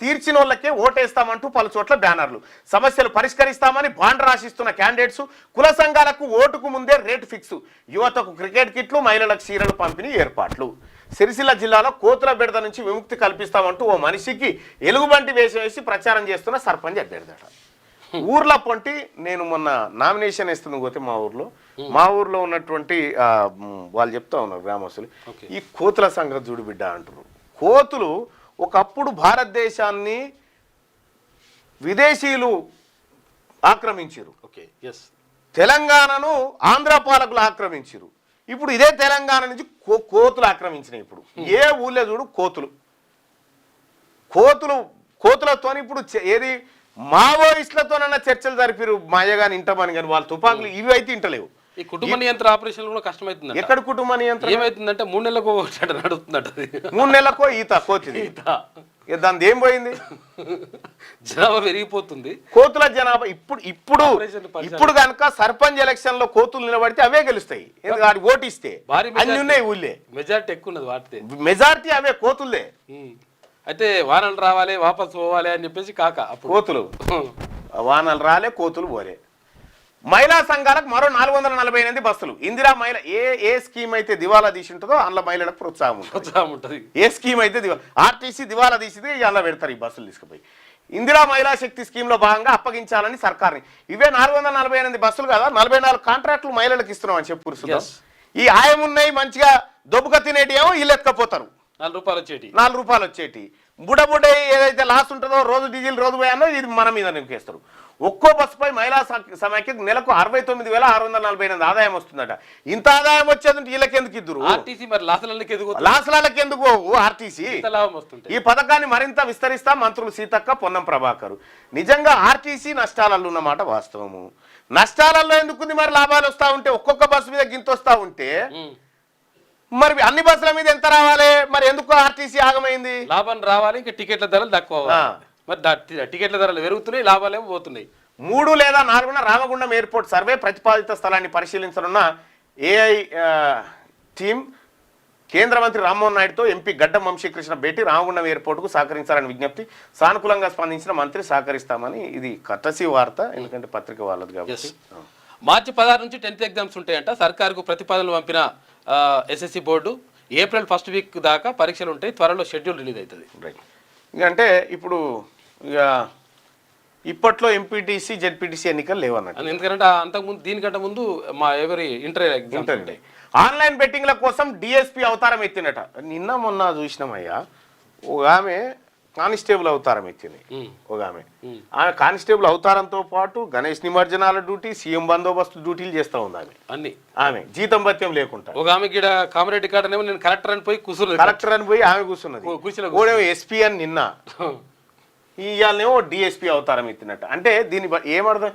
తీర్చిన వాళ్ళకే ఓటేస్తామంటూ పలు చోట్ల బ్యానర్లు. సమస్యలు పరిష్కరిస్తామని బాండ్ రాసిస్తున్న క్యాండిడేట్స్. కుల సంఘాలకు ఓటుకు ముందే రేటు ఫిక్స్. యువతకు క్రికెట్ కిట్లు, మహిళలకు చీరలు పంపిణీ ఏర్పాట్లు. సిరిసిల్ల జిల్లాలో కోతుల బెడద నుంచి విముక్తి కల్పిస్తామంటూ ఓ మనిషికి ఎలుగుబంటి వేషం వేసి ప్రచారం చేస్తున్న సర్పంచ్ అభ్యర్థట. ఊర్లో పొంటి నేను మొన్న నామినేషన్ ఇస్తుంది పోతే మా ఊర్లో ఉన్నటువంటి వాళ్ళు చెప్తా ఉన్నారు గ్రామస్తులు, ఈ కోతుల సంగతి చూడు బిడ్డ అంటున్నారు. కోతులు ఒకప్పుడు భారతదేశాన్ని విదేశీయులు ఆక్రమించారు. తెలంగాణను ఆంధ్ర పాలకులు ఆక్రమించారు. ఇప్పుడు ఇదే తెలంగాణ నుంచి కోతులు ఆక్రమించినాయి. ఇప్పుడు ఏ ఊళ్ళో చూడు కోతులతో ఇప్పుడు ఏది మావోయిస్టులతోనన్నా చర్చలు జరిపారు. మా అయ్యగాని ఇంటమని కానీ వాళ్ళ తుపాకులు ఇవి అయితే ఇంటలేవు. ఈ కుటుంబ నియంత్రణ ఆపరేషన్ కూడా కష్టమవుతుంది. ఎక్కడ కుటుంబ నియంత్రణ ఏమైతుందంటే 3 నెలలకు నడుస్తుందట. 3 నెలలకో ఈత కోతిది. దాని ఏం పోయింది? జనాభా పెరిగిపోతుంది, కోతుల జనాభా. ఇప్పుడు కనుక సర్పంచ్ ఎలక్షన్ లో కోతులు నిలబడితే అవే గెలుస్తాయి. ఎందుకంటే ఓటిస్తే అన్ని ఉన్నాయి ఊళ్ళే. మెజారిటీ ఎక్కువ ఉన్నది వాటితే. మెజారిటీ అవే కోతులే. అయితే వానలు రావాలి వాపస్ పోవాలి అని చెప్పేసి కాక అప్పుడు కోతులు వానలు రాలే కోతులు పోలే. మహిళా సంఘాలకు మరో 448 బస్సులు. ఇందిరా మహిళ ఏ స్కీమ్ అయితే దివాలా తీసి ఉంటుందో అందులో మహిళలకు ప్రోత్సాహం ఉంటుంది. ఏ స్కీమ్ అయితే ఆర్టీసీ దివాలా తీసింది అందులో పెడతారు ఈ బస్సులు తీసుకుపోయి. ఇందిరా మహిళా శక్తి స్కీమ్లో భాగంగా అప్పగించాలని సర్కార్ని. ఇవే 448 బస్సులు కదా, 44 కాంట్రాక్టులు మహిళలకు ఇస్తున్నాం అని చెప్పు. ఈ ఆయం ఉన్నాయి మంచిగా దొబ్బుక తినేటి ఏమో వీళ్ళు ఎత్తుకపోతారు. 4 రూపాయలు వచ్చేటి బుడ ఏదైతే లాస్ ఉంటుందో రోజు డీజిల్ రోజు పోయానో ఇది మన మీద నింపేస్తారు. ఒక్కో బస్సుపై మహిళా సమైక్యకు నెలకు 69,648 ఆదాయం వస్తుందట. ఇంత ఆదాయం వచ్చేది వీళ్ళకి ఎందుకు ఇద్దరు? లాస్లకి ఎందుకు ఆర్టీసీ? ఈ పథకాన్ని మరింత విస్తరిస్తా మంత్రులు సీతక్క పొన్నం ప్రభాకర్. నిజంగా ఆర్టీసీ నష్టాలలో ఉన్నమాట వాస్తవము. నష్టాలలో ఎందుకుంది మరి? లాభాలు వస్తా ఉంటే ఒక్కొక్క బస్సు మీద గింత వస్తా ఉంటే మరి అన్ని బస్సుల మీద ఎంత రావాలి? మరి ఎందుకు ఆర్టీసీ ఆగమైంది? లాభం రావాలి, ఇంకా టికెట్ల ధరలు తక్కువ. మరి టీకెట్ల ధరలు పెరుగుతున్నాయి, లాభాలేమో పోతున్నాయి. 3 లేదా 4న రామగుండం ఎయిర్పోర్ట్ సర్వే ప్రతిపాదిత స్థలాన్ని పరిశీలించనున్న ఏఐ టీం కేంద్ర మంత్రి రామ్మోహన్ నాయుడుతో ఎంపీ గడ్డం వంశీకృష్ణ భేటీ. రామగుండం ఎయిర్పోర్టుకు సహకరించాలని విజ్ఞప్తి. సానుకూలంగా స్పందించిన మంత్రి సహకరిస్తామని. ఇది కట్టసి వార్త, ఎందుకంటే పత్రిక వాళ్ళది కాబట్టి. మార్చి 16 నుంచి 10th ఎగ్జామ్స్ ఉంటాయంట. సర్కారుకు ప్రతిపాదనలు పంపిన SSC board April 1st week దాకా పరీక్షలు ఉంటాయి. త్వరలో షెడ్యూల్ రిలీజ్ అవుతుంది. రైట్. అంటే ఇప్పుడు ఇప్పట్లో ఎంపీటీసీ జెడ్పీటీసీ ఎన్నికలు లేవన్నట్టు. ఎందుకంటే అంతకుముందు దీనికంటే ముందు మా ఎవరి ఇంటర్ ఆన్లైన్ బెట్టింగ్ల కోసం డిఎస్పీ అవతారం ఎత్తినట. నిన్న మొన్న చూసినామయ్యా, ఒక ఆమె కానిస్టేబుల్ అవతారం ఎత్తింది. ఒక ఆమె కానిస్టేబుల్ అవతారంతో పాటు గణేష్ నిమజ్జనాల డ్యూటీ, సీఎం బందోబస్తు డ్యూటీలు చేస్తా ఉంది ఆమె జీతం భత్యం లేకుండా. ఒక ఆమె కామారెడ్డి కాడ నేను కలెక్టర్ అని పోయి కూర్చున్నది. కలెక్టర్ అని పోయి ఆమె కూర్చున్నది. ఎస్పీ అని నిన్న, ఇవాళనేమో డిఎస్పీ అవతారం ఎత్తినట్టు. అంటే దీని ఏమర్థం?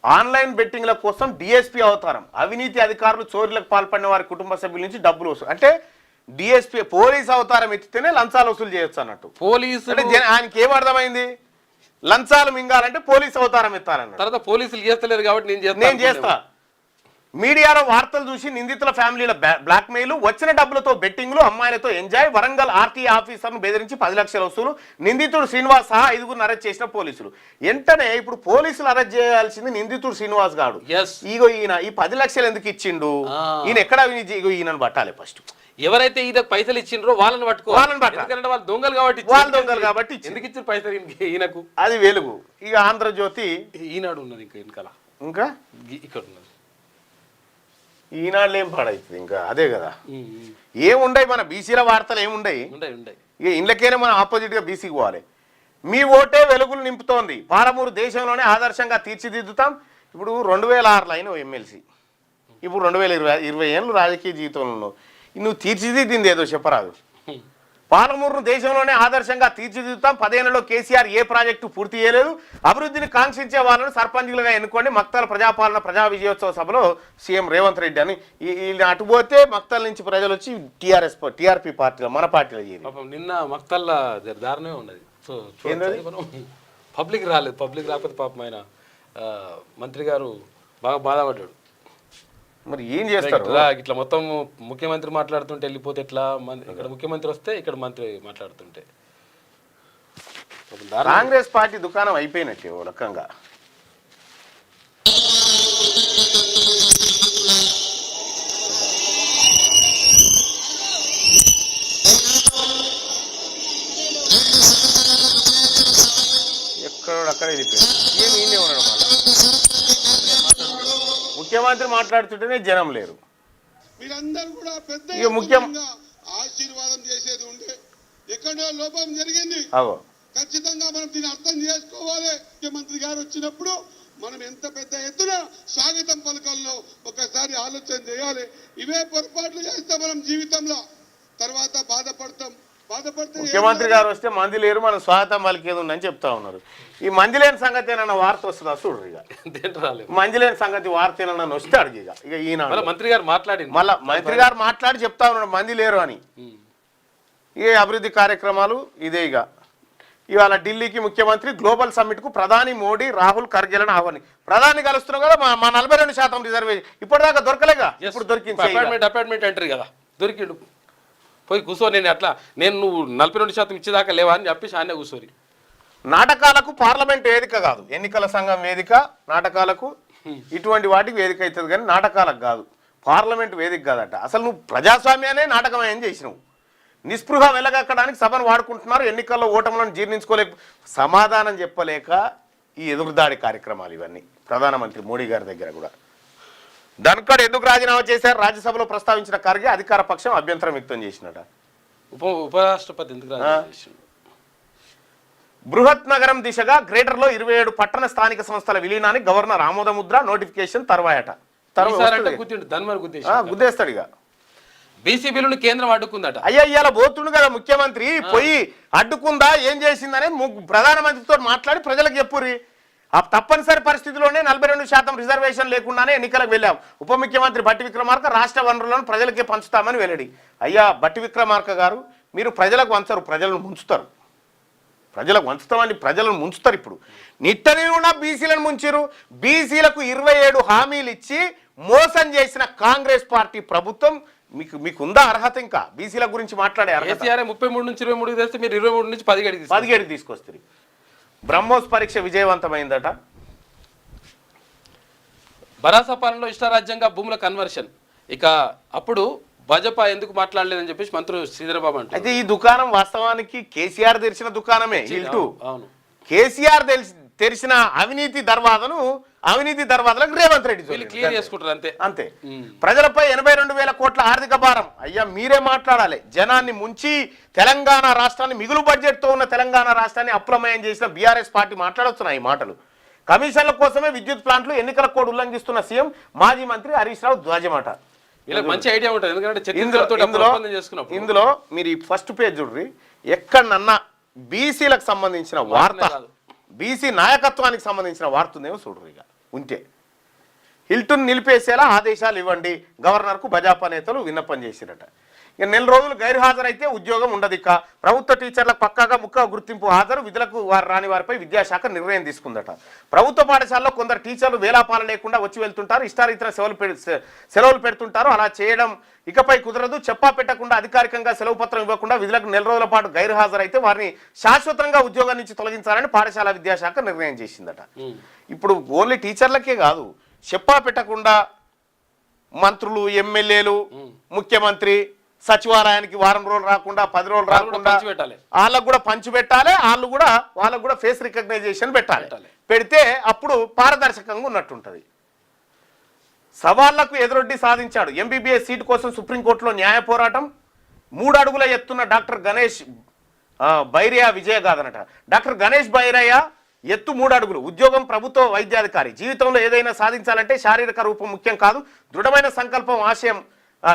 ఆన్లైన్ బెట్టింగ్ల కోసం డిఎస్పీ అవతారం. అవినీతి అధికారులు చోరీలకు పాల్పడిన వారి కుటుంబ సభ్యుల నుంచి డబ్బులు వసూలు. అంటే డిఎస్పీ పోలీస్ అవతారం ఎత్తితేనే లంచాలు వసూలు చేయొచ్చు అన్నట్టు. పోలీసు అంటే ఆయనకి ఏమర్థమైంది? లంచాలు మింగాలంటే పోలీస్ అవతారం ఎత్తాలన్న. తర్వాత పోలీసులు చేస్తలేరు కాబట్టి నేను చేస్తా. మీడియాలో వార్తలు చూసి నిందితుల ఫ్యామిలీల బ్లాక్మెయిల్, వచ్చిన డబ్బులతో బెట్టింగ్లు, అమ్మాయిలతో ఎంజాయ్. వరంగల్ ఆర్టీఏ ఆఫీసర్ను బెదిరించి 10 లక్షల వసూలు. నిందితుడు శ్రీనివాస్ సహా 5గురిని అరెస్ట్ చేసిన పోలీసులు. వెంటనే ఇప్పుడు పోలీసులు అరెస్ట్ చేయాల్సింది నిందితుడు శ్రీనివాస్ గాడు. ఈగో ఈయన ఈ 10 లక్షలు ఎందుకు ఇచ్చిండు? ఈయన ఎక్కడ ఈయనను పట్టాలి ఫస్ట్. ఎవరైతే ఈయన పైసలు ఇచ్చిండ్రో వాళ్ళని ఎందుకంటే వాళ్ళు దొంగలు కాబట్టి ఎందుకు ఇచ్చిన పైసలు ఈయనకు? అది వెలుగు. ఇక ఆంధ్రజ్యోతి ఈనాడు ఉన్నది, ఇంకా వెనకాల ఇంకా ఇక్కడ ఉన్నది. ఈనాడులో ఏం పాడవుతుంది? ఇంకా అదే కదా. ఏముండయి మన బీసీల వార్తలు ఏముండయి? ఇక ఇండ్లకైనా మనం ఆపోజిట్గా బీసీకి పోవాలి. మీ ఓటే వెలుగులు నింపుతోంది. పాలమూరు దేశంలోనే ఆదర్శంగా తీర్చిదిద్దుతాం. ఇప్పుడు 2006లో అయిన ఎమ్మెల్సీ, ఇప్పుడు 2020 ఏళ్ళు రాజకీయ జీవితంలో నువ్వు తీర్చిదిద్దింది ఏదో చెప్పరాదు. పాలమూరును దేశంలోనే ఆదర్శంగా తీర్చిదిద్దుతాం. 10 ఏళ్లలో కేసీఆర్ ఏ ప్రాజెక్టు పూర్తి చేయలేదు. అభివృద్ధిని కాంక్షించే వాళ్ళను సర్పంచులుగా ఎన్నుకోండి. మక్తల ప్రజాపాలన ప్రజా విజయోత్సవ సభలో సీఎం రేవంత్ రెడ్డి అని. వీళ్ళని అటుపోతే మక్తల నుంచి ప్రజలు వచ్చి టీఆర్పీ పార్టీలో, మన పార్టీలో చేయాలి. నిన్న మక్తల్ల దారుణమే ఉన్నది. సో పబ్లిక్ రాలేదు. పబ్లిక్ రాకపోతే పాపం ఆయన మంత్రి గారు బాగా బాధపడ్డాడు. మరి ఏం చేస్తారు? ఇట్లా మొత్తం ముఖ్యమంత్రి మాట్లాడుతుంటే వెళ్ళిపోతే ఎట్లా? ఇక్కడ ముఖ్యమంత్రి వస్తే ఇక్కడ మంత్రి మాట్లాడుతుంటే కాంగ్రెస్ పార్టీ దుకాణం అయిపోయినట్టే ఓ రకంగా. ఎక్కడక్కడ వెళ్ళిపోయింది. ఏమి ఈయనే ఉన్నాడు. ముఖ్యమంత్రి మాట్లాడుతుంటేనే జనం లేరు. మీరందరూ కూడా పెద్ద ముఖ్యంగా ఆశీర్వాదం చేసేది ఉండే ఎక్కడో లోపం జరిగింది. ఖచ్చితంగా మనం దీన్ని అర్థం చేసుకోవాలి. ముఖ్యమంత్రి గారు వచ్చినప్పుడు మనం ఎంత పెద్ద ఎత్తున స్వాగతం పలకాల్లో ఒకసారి ఆలోచన చేయాలి. ఇవే పొరపాట్లు చేస్తే మనం జీవితంలో తర్వాత బాధపడతాం. ముఖ్యమంత్రి గారు వస్తే మంది లేరు, మనం స్వాగతం పలికేది ఉందని చెప్తా ఉన్నారు. ఈ మంది లేని సంగతి ఏమన్నా వార్త వస్తుందా చూడరు. ఇక మంది లేని సంగతి వార్త ఏమన్నా వస్తాడు. ఇక ఈయన మంత్రి గారు మాట్లాడి మంత్రి గారు మాట్లాడి చెప్తా ఉన్నాడు మంది లేరు అని. ఏ అభివృద్ధి కార్యక్రమాలు ఇదే. ఇవాళ ఢిల్లీకి ముఖ్యమంత్రి గ్లోబల్ సమ్మిట్ కు ప్రధాని మోడీ రాహుల్ ఖర్గేలను ఆహ్వాని. ప్రధాని కలుస్తున్నాం కదా, మా 42% రిజర్వేషన్ ఇప్పటిదాకా దొరకలేగా, ఇప్పుడు దొరికింది. అపాయింట్మెంట్ అంటారు కదా, దొరికిండు. పోయి కూర్చో, నేను నువ్వు 42% ఇచ్చేదాకా లేవా అని చెప్పేసి ఆయన కూర్చోరి. నాటకాలకు పార్లమెంట్ వేదిక కాదు, ఎన్నికల సంఘం వేదిక నాటకాలకు ఇటువంటి వాటికి వేదిక అవుతుంది, కానీ నాటకాలకు కాదు, పార్లమెంట్ వేదిక కాదట. అసలు నువ్వు ప్రజాస్వామ్యానే నాటకమేం చేసినావు. నిస్పృహ వెలగక్కడానికి సభను వాడుకుంటున్నారు, ఎన్నికల్లో ఓటములను జీర్ణించుకోలేక సమాధానం చెప్పలేక ఈ ఎదురుదాడి కార్యక్రమాలు ఇవన్నీ. ప్రధానమంత్రి మోడీ గారి దగ్గర కూడా ధన్కడ్ ఎందుకు రాజీనామా చేశారు, రాజ్యసభలో ప్రస్తావించిన ఖర్గే అధికార పక్షం అభ్యంతరం వ్యక్తం చేసినట. ఉపరాష్ట్రపతి ఎందుకు రాజీనామా చేసిండు? బృహత్ నగరం దిశగా గ్రేటర్లో 27 పట్టణ స్థానిక సంస్థల విలీనానికి గవర్నర్ ఆమోద ముద్ర, నోటిఫికేషన్ తర్వాయట. గుద్దేస్తాడు ఇక. బీసీ బిల్లును కేంద్రం అడ్డుకుందట. అయ్యా ఇవాళ పోతుండు కదా ముఖ్యమంత్రి, పోయి అడ్డుకుందా ఏం చేసిందని ప్రధానమంత్రితో మాట్లాడి ప్రజలకు చెప్పుర్రి. ఆ తప్పనిసరి పరిస్థితిలోనే 42% రిజర్వేషన్ లేకుండానే ఎన్నికలకు వెళ్ళాం. ఉప ముఖ్యమంత్రి బట్టి విక్రమార్క రాష్ట్ర వనరులను ప్రజలకే పంచుతామని వెల్లడి. అయ్యా బట్టి విక్రమార్క గారు, మీరు ప్రజలకు వంచరు, ప్రజలను ముంచుతారు. ప్రజలకు వంచుతామని ప్రజలను ముంచుతారు. ఇప్పుడు నిట్టని కూడా బీసీలను ముంచారు. బీసీలకు 27 హామీలు ఇచ్చి మోసం చేసిన కాంగ్రెస్ పార్టీ ప్రభుత్వం మీకుందా అర్హత? ఇంకా బీసీల గురించి మాట్లాడే అర్హత? 33 నుంచి 23 తెస్తే మీరు 23 నుంచి 17 తీసుకొస్తారు. బ్రహ్మోస్ పరీక్ష విజయవంతమైందట. భరాసా పాలనలో ఇష్టారాజ్యంగా భూముల కన్వర్షన్. ఇక అప్పుడు భాజపా ఎందుకు మాట్లాడలేదని చెప్పేసి మంత్రి శ్రీధరబాబు అంటారు. అయితే ఈ దుకాణం వాస్తవానికి కేసీఆర్ తెరిచిన దుకాణమే. అవును, కేసీఆర్ తెరిచిన అవినీతి దర్వాదలకు రేవంత్ రెడ్డి క్లియర్ చేసుకుంటారు అంతే. అంతే. ప్రజలపై 82,000 కోట్ల ఆర్థిక భారం. అయ్యా మీరే మాట్లాడాలి. జనాన్ని ముంచి తెలంగాణ రాష్ట్రాన్ని, మిగులు బడ్జెట్ తో ఉన్న తెలంగాణ రాష్ట్రాన్ని అప్రమేయం చేసిన బీఆర్ఎస్ పార్టీ మాట్లాడొస్తున్నాయి ఈ మాటలు. కమిషన్ల కోసమే విద్యుత్ ప్లాంట్లు, ఎన్నికల కోడ్ ఉల్లంఘిస్తున్న సీఎం మాజీ మంత్రి హరీష్ రావు ధ్వజమాట. మంచి ఐడియా ఉంటుంది, ఎందుకంటే ఇందులో మీరు ఫస్ట్ పేజ్ చూడ్రి, ఎక్కడన్నా బీసీలకు సంబంధించిన వార్త, బీసీ నాయకత్వానికి సంబంధించిన వార్త ఉందేమో చూడరు. ఇక ఉంటే హిల్టన్ నిలిపేసేలా ఆదేశాలు ఇవ్వండి, గవర్నర్కు భాజపా నేతలు విన్నపం చేసిరట. ఇక 4 రోజులు గైర్హాజరైతే ఉద్యోగం ఉండదు. ఇక ప్రభుత్వ టీచర్లకు పక్కాగా ముక్క గుర్తింపు హాజరు, విధులకు వారు రాని వారిపై విద్యాశాఖ నిర్ణయం తీసుకుందట. ప్రభుత్వ పాఠశాలలో కొందరు టీచర్లు వేలాపాల లేకుండా వచ్చి వెళ్తుంటారు, ఇష్టారీతన సెలవులు పెడుతుంటారు. అలా చేయడం ఇకపై కుదరదు. చెప్పా పెట్టకుండా అధికారికంగా సెలవు పత్రం ఇవ్వకుండా విధులకు 4 రోజుల పాటు గైర్హాజరైతే వారిని శాశ్వతంగా ఉద్యోగం నుంచి తొలగించాలని పాఠశాల విద్యాశాఖ నిర్ణయం చేసిందట. ఇప్పుడు ఓన్లీ టీచర్లకే కాదు, చెప్పా పెట్టకుండా మంత్రులు, ఎమ్మెల్యేలు, ముఖ్యమంత్రి సచివాలయానికి వారం రోజులు రాకుండా, 10 రోజులు రాకుండా వాళ్ళకు కూడా పంచి పెట్టాలి. వాళ్ళకు కూడా ఫేస్ రికగ్నైజేషన్ పెట్టాలి. పెడితే అప్పుడు పారదర్శకంగా ఉన్నట్టుంటది. సవాళ్లకు ఎదురొడ్డి సాధించాడు. ఎంబీబీఎస్ సీటు కోసం సుప్రీంకోర్టులో న్యాయ పోరాటం. 3 అడుగుల ఎత్తున్న డాక్టర్ గణేష్ బైరియా విజయగాథనట. డాక్టర్ గణేష్ బైరయ్య ఎత్తు 3 అడుగులు. ఉద్యోగం, ప్రభుత్వ వైద్యాధికారి. జీవితంలో ఏదైనా సాధించాలంటే శారీరక రూపం ముఖ్యం కాదు, దృఢమైన సంకల్పం, ఆశయం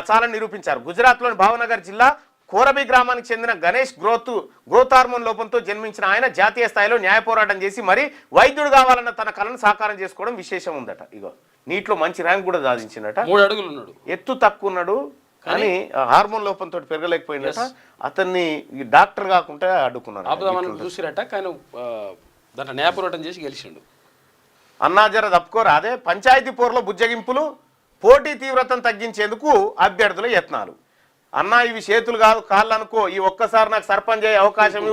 చాలా నిరూపించారు. గుజరాత్లోని భావనగర్ జిల్లా కోరబీ గ్రామానికి చెందిన గణేష్ గ్రోత్ హార్మోన్ లోపంతో జన్మించిన ఆయన జాతీయ స్థాయిలో న్యాయ పోరాటం చేసి మరి వైద్యుడు కావాలన్న తన కళను సాకారం చేసుకోవడం విశేషం ఉందట. ఇగో నీటిలో మంచి ర్యాంక్ కూడా సాధించినట. 3 అడుగులు ఉన్నాడు, ఎత్తు తక్కువ ఉన్నాడు, కానీ హార్మోన్ లోపంతో పెరగలేకపోయిందట. అతన్ని డాక్టర్ కాకుండా అడ్డుకున్నాడు. చూసిరట, కానీ దాంట్లో న్యాయ పోరాటం చేసి గెలిచిండు. అన్నాజర తప్పుకోరా అదే పంచాయతీ పోరులో బుజ్జగింపులు, పోటీ తీవ్రతను తగ్గించేందుకు అభ్యర్థుల యత్నాలు. అన్నా ఇవి చేతులు కాదు కాళ్ళు అనుకో, ఈ ఒక్కసారి నాకు సర్పంచ్ అయ్యే అవకాశం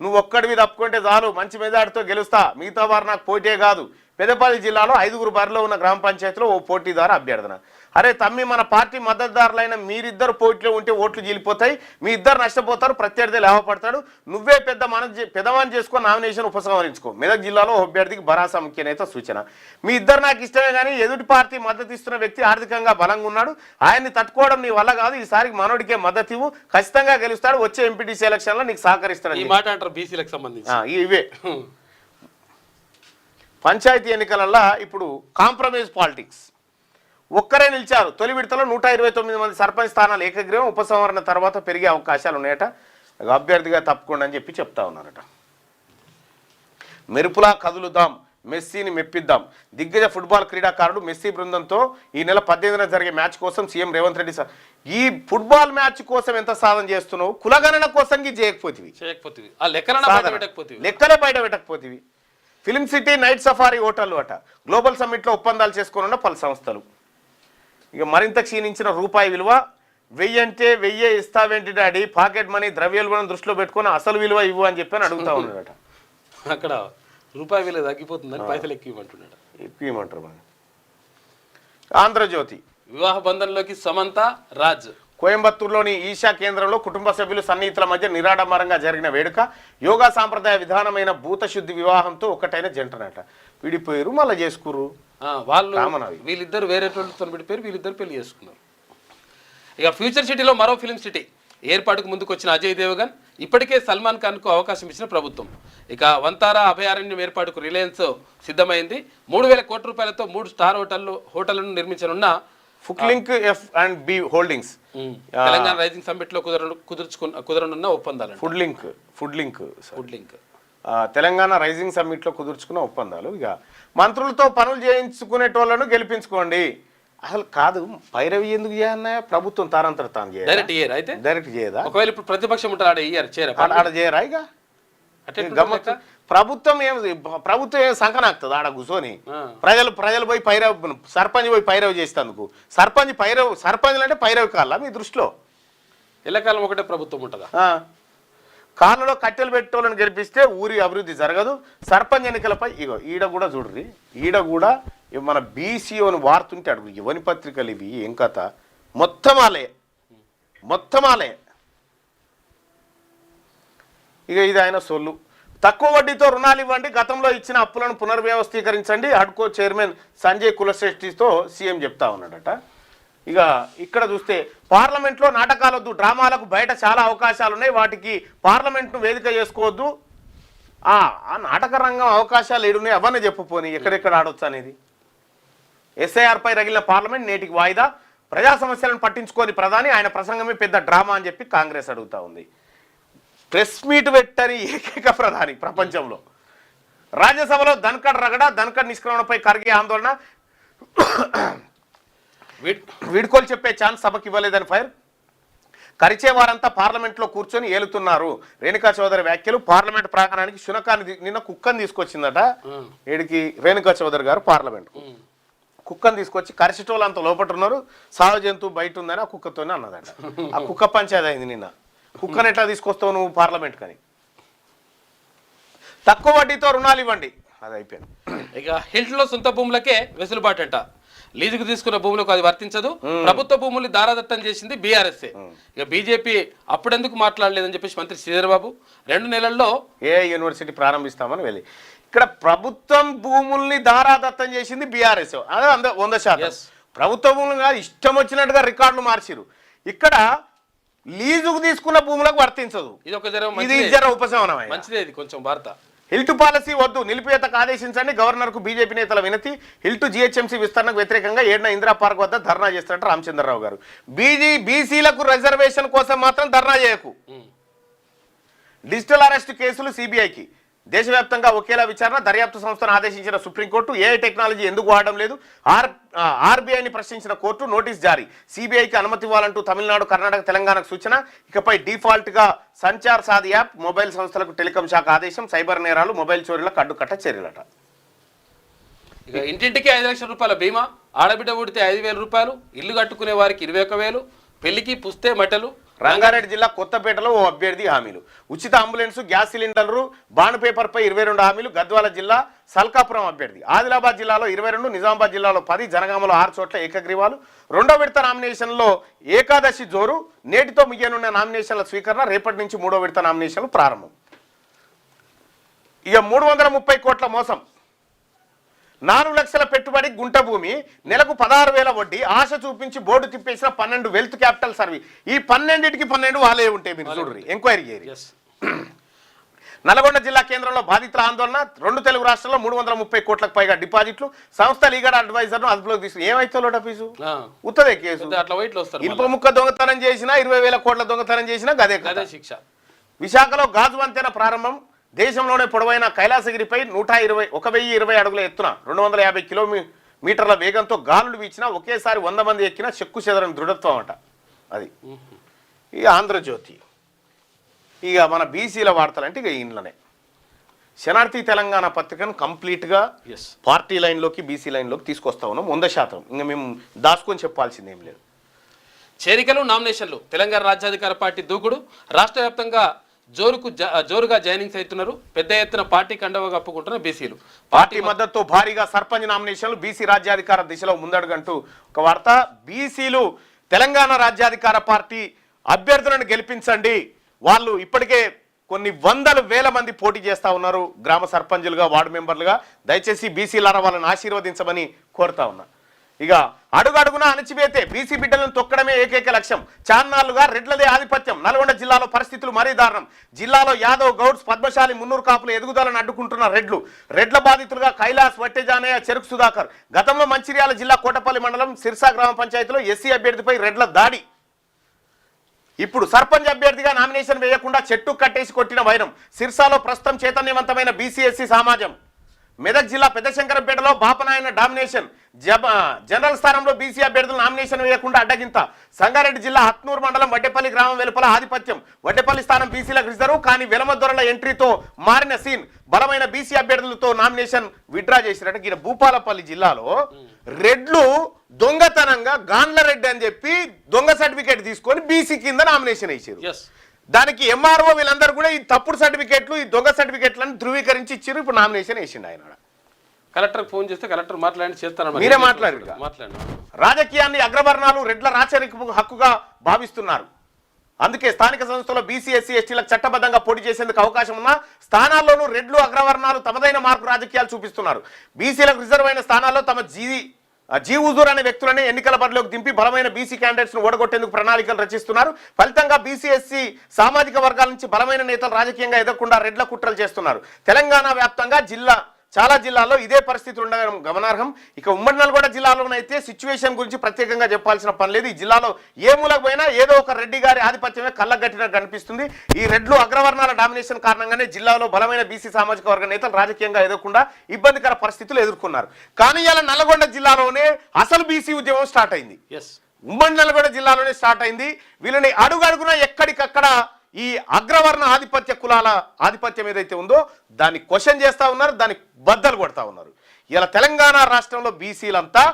నువ్వు ఒక్కడివి తప్పుకుంటే చాలు, మంచి మెజార్టీతో గెలుస్తా, మిగతా వారు నాకు పోటీ కాదు. పెద్దపల్లి జిల్లాలో 5 బరిలో ఉన్న గ్రామ పంచాయతీలో ఓ పోటీదారు అభ్యర్థన. అరే తమ్మి, మన పార్టీ మద్దతుదారులైన మీరిద్దరు పోటీలో ఉంటే ఓట్లు గెలిపోతాయి, మీ ఇద్దరు నష్టపోతారు, ప్రత్యర్థి లాభపడతాడు, నువ్వే పెద్దమని చేసుకొని నామినేషన్ ఉపసంహరించుకో. మెదక్ జిల్లాలో అభ్యర్థికి భరాసా ముఖ్య నేత సూచన. మీ ఇద్దరు నాకు ఇష్టమే కానీ ఎదుటి పార్టీ మద్దతు ఇస్తున్న వ్యక్తి ఆర్థికంగా బలంగా ఉన్నాడు, ఆయన్ని తట్టుకోవడం నీ వల్ల కాదు, ఈసారికి మనోడికే మద్దతు ఇవ్వు, ఖచ్చితంగా గెలుస్తాడు, వచ్చే ఎంపీటీసీ ఎలక్షన్ లో నీకు సహకరిస్తాడు. ఈ మాట అంటారు బీసీలకు సంబంధించి. ఇవే పంచాయతీ ఎన్నికలలో ఇప్పుడు కాంప్రమైజ్ పాలిటిక్స్. ఒక్కరే నిలిచారు. తొలి విడతలో 129 మంది సర్పంచ్ స్థానాలు ఏకగ్రీవం. ఉపసంహరణ తర్వాత పెరిగే అవకాశాలు ఉన్నాయట. అభ్యర్థిగా తప్పుకోండి అని చెప్తా ఉన్నారట. మెరుపులా కదులుదాం, మెస్సీని మెప్పిద్దాం. దిగ్గజ ఫుట్బాల్ క్రీడాకారుడు మెస్సీ బృందంతో ఈ నెల 18న జరిగే మ్యాచ్ కోసం సీఎం రేవంత్ రెడ్డి ఈ ఫుట్బాల్ మ్యాచ్ కోసం ఎంత సాధన చేస్తున్నావు, కులగణన కోసం చేయకపోతివి, లెక్కలే బయట పెట్టకపోతివి. ఫిల్మ్ సిటీ నైట్ సఫారీ హోటళ్ళు అట. గ్లోబల్ సమ్మిట్లో ఒప్పందాలు చేసుకోనున్న పలు సంస్థలు. ఇక మరింత క్షీణించిన రూపాయి విలువ, వెయ్యి అంటే 1000 ఇస్తావేంటి డాడీ, పాకెట్ మనీ ద్రవ్యోల్బణం దృష్టిలో పెట్టుకొని అసలు విలువ ఇవ్వు అని చెప్పి అడుగుతా ఉన్నాడట. అక్కడ రూపాయి విలువ తగ్గిపోతుందని పైసలు ఎక్కువ ఇవ్వమంటున్నాడు. ఎక్కువ ఇవ్వమంటారు మన. ఆంధ్రజ్యోతి వివాహ బంధంలోకి సమంత రాజ్. కోయంబత్తూరులోని ఈషా కేంద్రంలో కుటుంబ సభ్యులు సన్నిహితుల మధ్య నిరాడంబరంగా జరిగిన వేడుక. యోగా సాంప్రదాయ విధానమైన భూతశుద్ధి వివాహంతో ఒకటైన జంటనట. విడిపోయారు, మళ్ళీ చేసుకురు. వాళ్ళు వీళ్ళిద్దరు వేరే వాళ్ళతో విడిపోయారు, వీళ్ళిద్దరు పెళ్లి చేసుకున్నారు. ఇక ఫ్యూచర్ సిటీలో మరో ఫిల్మ్ సిటీ ఏర్పాటుకు ముందుకు వచ్చిన అజయ్ దేవగన్ ఇప్పటికే సల్మాన్ ఖాన్కు అవకాశం ఇచ్చిన ప్రభుత్వం. ఇక వంతారా అభయారణ్యం ఏర్పాటుకు రిలయన్స్ సిద్ధమైంది. 3000 కోట్ల రూపాయలతో 3 స్టార్ హోటళ్లను నిర్మించనున్న Foodlink F&B holdings Telangana rising summit లో కుదరనున్న ఒప్పందాలు. Food link Telangana rising summit లో కుదుర్చుకున్న ఒప్పందాలు. ఇక మంత్రులతో పనులు చేయించుకునేటోళ్లను గెలిపించుకోండి. అసలు కాదు, పైరవి ఎందుకు చేయన్న? ప్రభుత్వం తానంతట తాను చేయాలి. డైరెక్ట్ చేయదా? ఒకవేళ ఇప్పుడు ప్రతిపక్షం ఉంటారు ఆడ చేయరా? ఇక ప్రభుత్వం ఏం సంకనాకుతుంది ఆడ కూర్చొని. ప్రజలు పోయి పైరవి, సర్పంచ్ పోయి పైరవి చేసేందుకు. సర్పంచ్లు అంటే పైరవి కాళ్ళ మీ దృష్టిలో? ఎల్లకాలం ఒకటే ప్రభుత్వం ఉంటుందా? కాళ్ళలో కట్టెలు పెట్టేవాళ్ళని గెలిపిస్తే ఊరి అభివృద్ధి జరగదు. సర్పంచ్ ఎన్నికలపై ఇగో ఈడ కూడా చూడ్రి, ఈడ కూడా మన బీసీఓని వార్తుంటే అడుగు యువని పత్రికలు ఇవి ఏం కథ? మొత్తం ఆలే. ఇక ఇది ఆయన సొల్లు. తక్కువ వడ్డీతో రుణాలు ఇవ్వండి, గతంలో ఇచ్చిన అప్పులను పునర్వ్యవస్థీకరించండి, హడ్కో చైర్మన్ సంజయ్ కులశ్రేష్ఠితో సీఎం చెప్తా ఉన్నాడట. ఇక ఇక్కడ చూస్తే పార్లమెంట్లో నాటకాలొద్దు, డ్రామాలకు బయట చాలా అవకాశాలు ఉన్నాయి, వాటికి పార్లమెంట్ను వేదిక చేసుకోవద్దు. ఆ నాటక రంగం అవకాశాలు ఏడున్నాయి అవన్నీ చెప్పుపోని ఎక్కడెక్కడ ఆడొచ్చు అనేది. ఎస్ఐఆర్పై రగిలిన పార్లమెంట్ నేటికి వాయిదా. ప్రజా సమస్యలను పట్టించుకోని ప్రధాని, ఆయన ప్రసంగమే పెద్ద డ్రామా అని చెప్పి కాంగ్రెస్ అడుగుతా ఉంది. ప్రెస్ మీట్ పెట్టని ఏకైక ప్రధాని ప్రపంచంలో. రాజ్యసభలో ధన్కడ్ రగడ, ధన్కడ్ నిష్క్రమణపై ఖర్గే ఆందోళన. వీడ్కోలు చెప్పే ఛాన్స్ సభకి ఇవ్వలేదని ఫైర్. కరిచే వారంతా పార్లమెంట్లో కూర్చొని ఏలుతున్నారు. రేణుకా చౌదరి వ్యాఖ్యలు. పార్లమెంట్ ప్రాంగణానికి శునకాన్ని నిన్న కుక్కని తీసుకొచ్చిందట. ఏడికి రేణుకా చౌదరి గారు పార్లమెంట్ కుక్కను తీసుకొచ్చి కరిచేటోళ్ళు అంత లోపట్టున్నారు, సాగు జంతువు బయట ఉందని ఆ కుక్కతోనే అన్నదట. ఆ కుక్క పంచాయతీ అయింది నిన్న. కుక్కను ఎట్లా తీసుకొస్తావు నువ్వు పార్లమెంట్ కని? తక్కువ వడ్డీతో రుణాలు ఇవ్వండి, అది అయిపోయింది. ఇక హిల్ట్లో సొంత భూములకే వెసులుబాటు అంట. లీజుకు తీసుకున్న భూములకు అది వర్తించదు. ప్రభుత్వ భూముల్ని దారాదత్తం చేసింది బీఆర్ఎస్ఏ. ఇక బీజేపీ అప్పుడెందుకు మాట్లాడలేదని చెప్పేసి మంత్రి శ్రీధర్ బాబు 2 నెలల్లో యూనివర్సిటీ ప్రారంభిస్తామని వెళ్ళి ఇక్కడ ప్రభుత్వం భూముల్ని దారాదత్తం చేసింది బీఆర్ఎస్. అదే 100%. ప్రభుత్వ భూములు కాదు, ఇష్టం వచ్చినట్టుగా రికార్డులు మార్చిరు. ఇక్కడ లీజుకు తీసుకున్న భూములకు వర్తించదు. ఇది జర ఉపశమనం మంచిదే. ఇది కొంచెం వార్త. హిల్టు పాలసీ వద్దు, నిలిపివేతకు ఆదేశించండి. గవర్నర్కు బీజేపీ నేతల వినతి. హిల్టు జీహెచ్ఎంసీ విస్తరణకు వ్యతిరేకంగా 7న ఇందిరా పార్క్ వద్ద ధర్నా చేస్తారట రామచంద్రరావు గారు. బీసీలకు రిజర్వేషన్ కోసం మాత్రం ధర్నా చేయకు. డిజిటల్ అరెస్ట్ కేసులు సిబిఐకి. దేశవ్యాప్తంగా ఒకేలా విచారణ. దర్యాప్తు సంస్థను ఆదేశించిన సుప్రీంకోర్టు. ఏఐ టెక్నాలజీ ఎందుకు వాడడం లేదు? ఆర్బీఐని ప్రశ్నించిన కోర్టు. నోటీస్ జారీ. సిబిఐకి అనుమతి ఇవ్వాలంటూ తమిళనాడు, కర్ణాటక, తెలంగాణకు సూచన. ఇకపై డిఫాల్ట్గా సంచార్ సాధి యాప్. మొబైల్ సంస్థలకు టెలికాం శాఖ ఆదేశం. సైబర్ నేరాలు, మొబైల్ చోరీలకు అడ్డుకట్ట చర్యలట. ఇక ఇంటింటికి 5 లక్షల రూపాయల బీమా. ఆడబిడ్డ పుడితే 5,000 రూపాయలు. ఇల్లు కట్టుకునే వారికి 21,000. పెళ్లికి పుస్తే మటలు. రంగారెడ్డి జిల్లా కొత్తపేటలో ఓ అభ్యర్థి హామీలు. ఉచిత అంబులెన్స్, గ్యాస్ సిలిండర్లు, బాండ్ పేపర్పై 22 హామీలు. గద్వాల జిల్లా సల్కాపురం అభ్యర్థి. ఆదిలాబాద్ జిల్లాలో 22, నిజామాబాద్ జిల్లాలో 10, జనగామలో 6 చోట్ల ఏకగ్రీవాలు. 2వ విడత నామినేషన్లో ఏకాదశి జోరు. నేటితో ముగియనున్న నామినేషన్ల స్వీకరణ. రేపటి నుంచి 3వ విడత నామినేషన్లు ప్రారంభం. ఇక 330 కోట్ల మోసం. 4 లక్షల పెట్టుబడి గుంట భూమి, నెలకు 16,000 వడ్డీ. ఆశ చూపించి బోర్డు తిప్పేసిన 12 వెల్త్ క్యాపిటల్ సర్వీస్. ఈ 12కి 12 వాళ్ళే ఉంటాయి. మీరు చూడండి, ఎంక్వైరీ చేయరు. నల్గొండ జిల్లా కేంద్రంలో బాధితుల ఆందోళన. 2 తెలుగు రాష్ట్రాల్లో 330 కోట్లకు పైగా డిపాజిట్లు. సంస్థ లీగల్ అడ్వైజర్ను అదుపులోకి తీసుకుని ఏమైతే ఫీజు ఉత్తదే కేసు. ఇనుప ముక్క దొంగతనం చేసినా, 20,000 కోట్ల దొంగతనం చేసినా గదే శిక్ష. విశాఖలో గాజు వంతెన ప్రారంభం. దేశంలోనే పొడవైన కైలాసగిరిపై 1,020 అడుగుల ఎత్తున 250 కిలోమీటర్ల వేగంతో గాలులు వీచినా ఒకేసారి 100 మంది ఎక్కినా చెక్కు చెదరని దృఢత్వం అట. అది ఇక ఆంధ్రజ్యోతి. ఇక మన బీసీల వార్తలు అంటే ఇక ఇంట్లోనే శనార్థి తెలంగాణ పత్రికను కంప్లీట్గా పార్టీ లైన్లోకి, బీసీ లైన్లోకి తీసుకొస్తా ఉన్నాం. 100%. ఇంకా మేము దాచుకొని చెప్పాల్సిందేం లేదు. చేరికలు నామినేషన్లు తెలంగాణ రాజ్యాధికార పార్టీ దూకుడు రాష్ట్ర వ్యాప్తంగా జోరుగా జాయినింగ్స్ అవుతున్నారు. పెద్ద ఎత్తున పార్టీ కండవ కప్పుకుంటున్న బీసీలు. పార్టీ మద్దతుతో భారీగా సర్పంచ్ నామినేషన్లు, బీసీ రాజ్యాధికార దిశలో ముందడుగంటూ ఒక వార్త. బీసీలు తెలంగాణ రాజ్యాధికార పార్టీ అభ్యర్థులను గెలిపించండి, వాళ్ళు ఇప్పటికే కొన్ని వందల వేల మంది పోటీ చేస్తా ఉన్నారు గ్రామ సర్పంచులుగా, వార్డు మెంబర్లుగా. దయచేసి బీసీలారా వాళ్ళని ఆశీర్వదించమని కోరుతా ఉన్నా. ఇక అడుగడుగునా అణచివేతే బీసీ బిడ్డలను తొక్కడమే ఏకైక లక్ష్యం. చాన్నాళ్లుగా రెడ్లదే ఆధిపత్యం. నల్గొండ జిల్లాలో పరిస్థితులు మరీ దారుణం. జిల్లాలో యాదవ్, గౌడ్స్, పద్మశాలి, మున్నూరు కాపులు ఎదుగుదలను అడ్డుకుంటున్న రెడ్ల బాధితులుగా కైలాస్, వట్టెజానయ్య, చెరుకు సుధాకర్. గతంలో మంచిర్యాల జిల్లా కోటపల్లి మండలం సిర్సా గ్రామ పంచాయతీలో ఎస్సీ అభ్యర్థిపై రెడ్ల దాడి. ఇప్పుడు సర్పంచ్ అభ్యర్థిగా నామినేషన్ వేయకుండా చెట్టు కట్టేసి కొట్టిన వైరం. సిర్సాలో ప్రస్తుతం చైతన్యవంతమైన బీసీ ఎస్సీ సమాజం. మెదక్ జిల్లా పెద్దశంకరంపేటలో బాపనాయన డామినేషన్. జనరల్ స్థానంలో బీసీ అభ్యర్థులు నామినేషన్ వేయకుండా అడ్డగింత. సంగారెడ్డి జిల్లా హత్నూరు మండలం వడ్డేపల్లి గ్రామం వెలుపల ఆధిపత్యం. వడ్డేపల్లి స్థానం బీసీలకు రిజర్వ్, కానీ వెలమదొరల ఎంట్రీతో మారిన సీన్. బలమైన బీసీ అభ్యర్థులతో నామినేషన్ విత్డ్రా చేసినట్టు. ఈయన భూపాలపల్లి జిల్లాలో రెడ్లు దొంగతనంగా గాండ్ల రెడ్డి అని చెప్పి దొంగ సర్టిఫికేట్ తీసుకొని బీసీ కింద నామినేషన్ వేసారు. దానికి ఎంఆర్ఓ వీళ్ళందరూ కూడా ఈ తప్పుడు సర్టిఫికేట్లు, ఈ దొంగ సర్టిఫికేట్లను ధృవీకరించి ఇచ్చారు. ఇప్పుడు నామినేషన్ వేసిండు ఆయన. కలెక్టర్ ఫోన్ చేస్తే కలెక్టర్ మాట్లాడి చేస్తాను. మీరే మాట్లాడారు. రాజకీయాన్ని అగ్రవర్ణాలు రెడ్ల రాచరికపు హక్కుగా భావిస్తున్నారు. అందుకే స్థానిక సంస్థలో బీసీ, ఎస్సీ, ఎస్టీలకు చట్టబద్ధంగా పోటీ చేసేందుకు అవకాశం ఉన్న స్థానాల్లోనూ రెడ్లు, అగ్రవర్ణాలు తమదైన మార్పు రాజకీయాలు చూపిస్తున్నారు. బీసీలకు రిజర్వ్ అయిన స్థానాల్లో తమ జీవుజూర్ అనే వ్యక్తులని ఎన్నికల బరిలోకి దింపి బలమైన బీసీ క్యాండిడేట్స్ ను ఓడగొట్టేందుకు ప్రణాళికలు రచిస్తున్నారు. ఫలితంగా బీసీ, ఎస్సీ సామాజిక వర్గాల నుంచి బలమైన నేతలు రాజకీయంగా ఎదగకుండా రెడ్ల కుట్రలు చేస్తున్నారు. తెలంగాణ వ్యాప్తంగా చాలా జిల్లాల్లో ఇదే పరిస్థితి ఉండడం గమనార్హం. ఇక ఉమ్మడి నల్గొండ జిల్లాలోనైతే సిచ్యువేషన్ గురించి ప్రత్యేకంగా చెప్పాల్సిన పని లేదు. ఈ జిల్లాలో ఏ మూలకు పోయినా ఏదో ఒక రెడ్డి గారి ఆధిపత్యమే కళ్ళగట్టినట్టు కనిపిస్తుంది. ఈ రెడ్లు, అగ్రవర్ణాల డామినేషన్ కారణంగానే జిల్లాలో బలమైన బీసీ సామాజిక వర్గ నేతలు రాజకీయంగా ఎదగకుండా ఇబ్బందికర పరిస్థితులు ఎదుర్కొన్నారు. కానీ ఇలా నల్గొండ జిల్లాలోనే అసలు బీసీ ఉద్యమం స్టార్ట్ అయింది. ఉమ్మడి నల్గొండ జిల్లాలోనే స్టార్ట్ అయింది. వీళ్ళని అడుగడుగునా ఎక్కడికక్కడ ఈ అగ్రవర్ణ ఆధిపత్య కులాల ఆధిపత్యం ఏదైతే ఉందో దాన్ని క్వశ్చన్ చేస్తూ ఉన్నారు, దాన్ని బద్దలు కొడతా ఉన్నారు. ఇలా తెలంగాణ రాష్ట్రంలో బీసీలంతా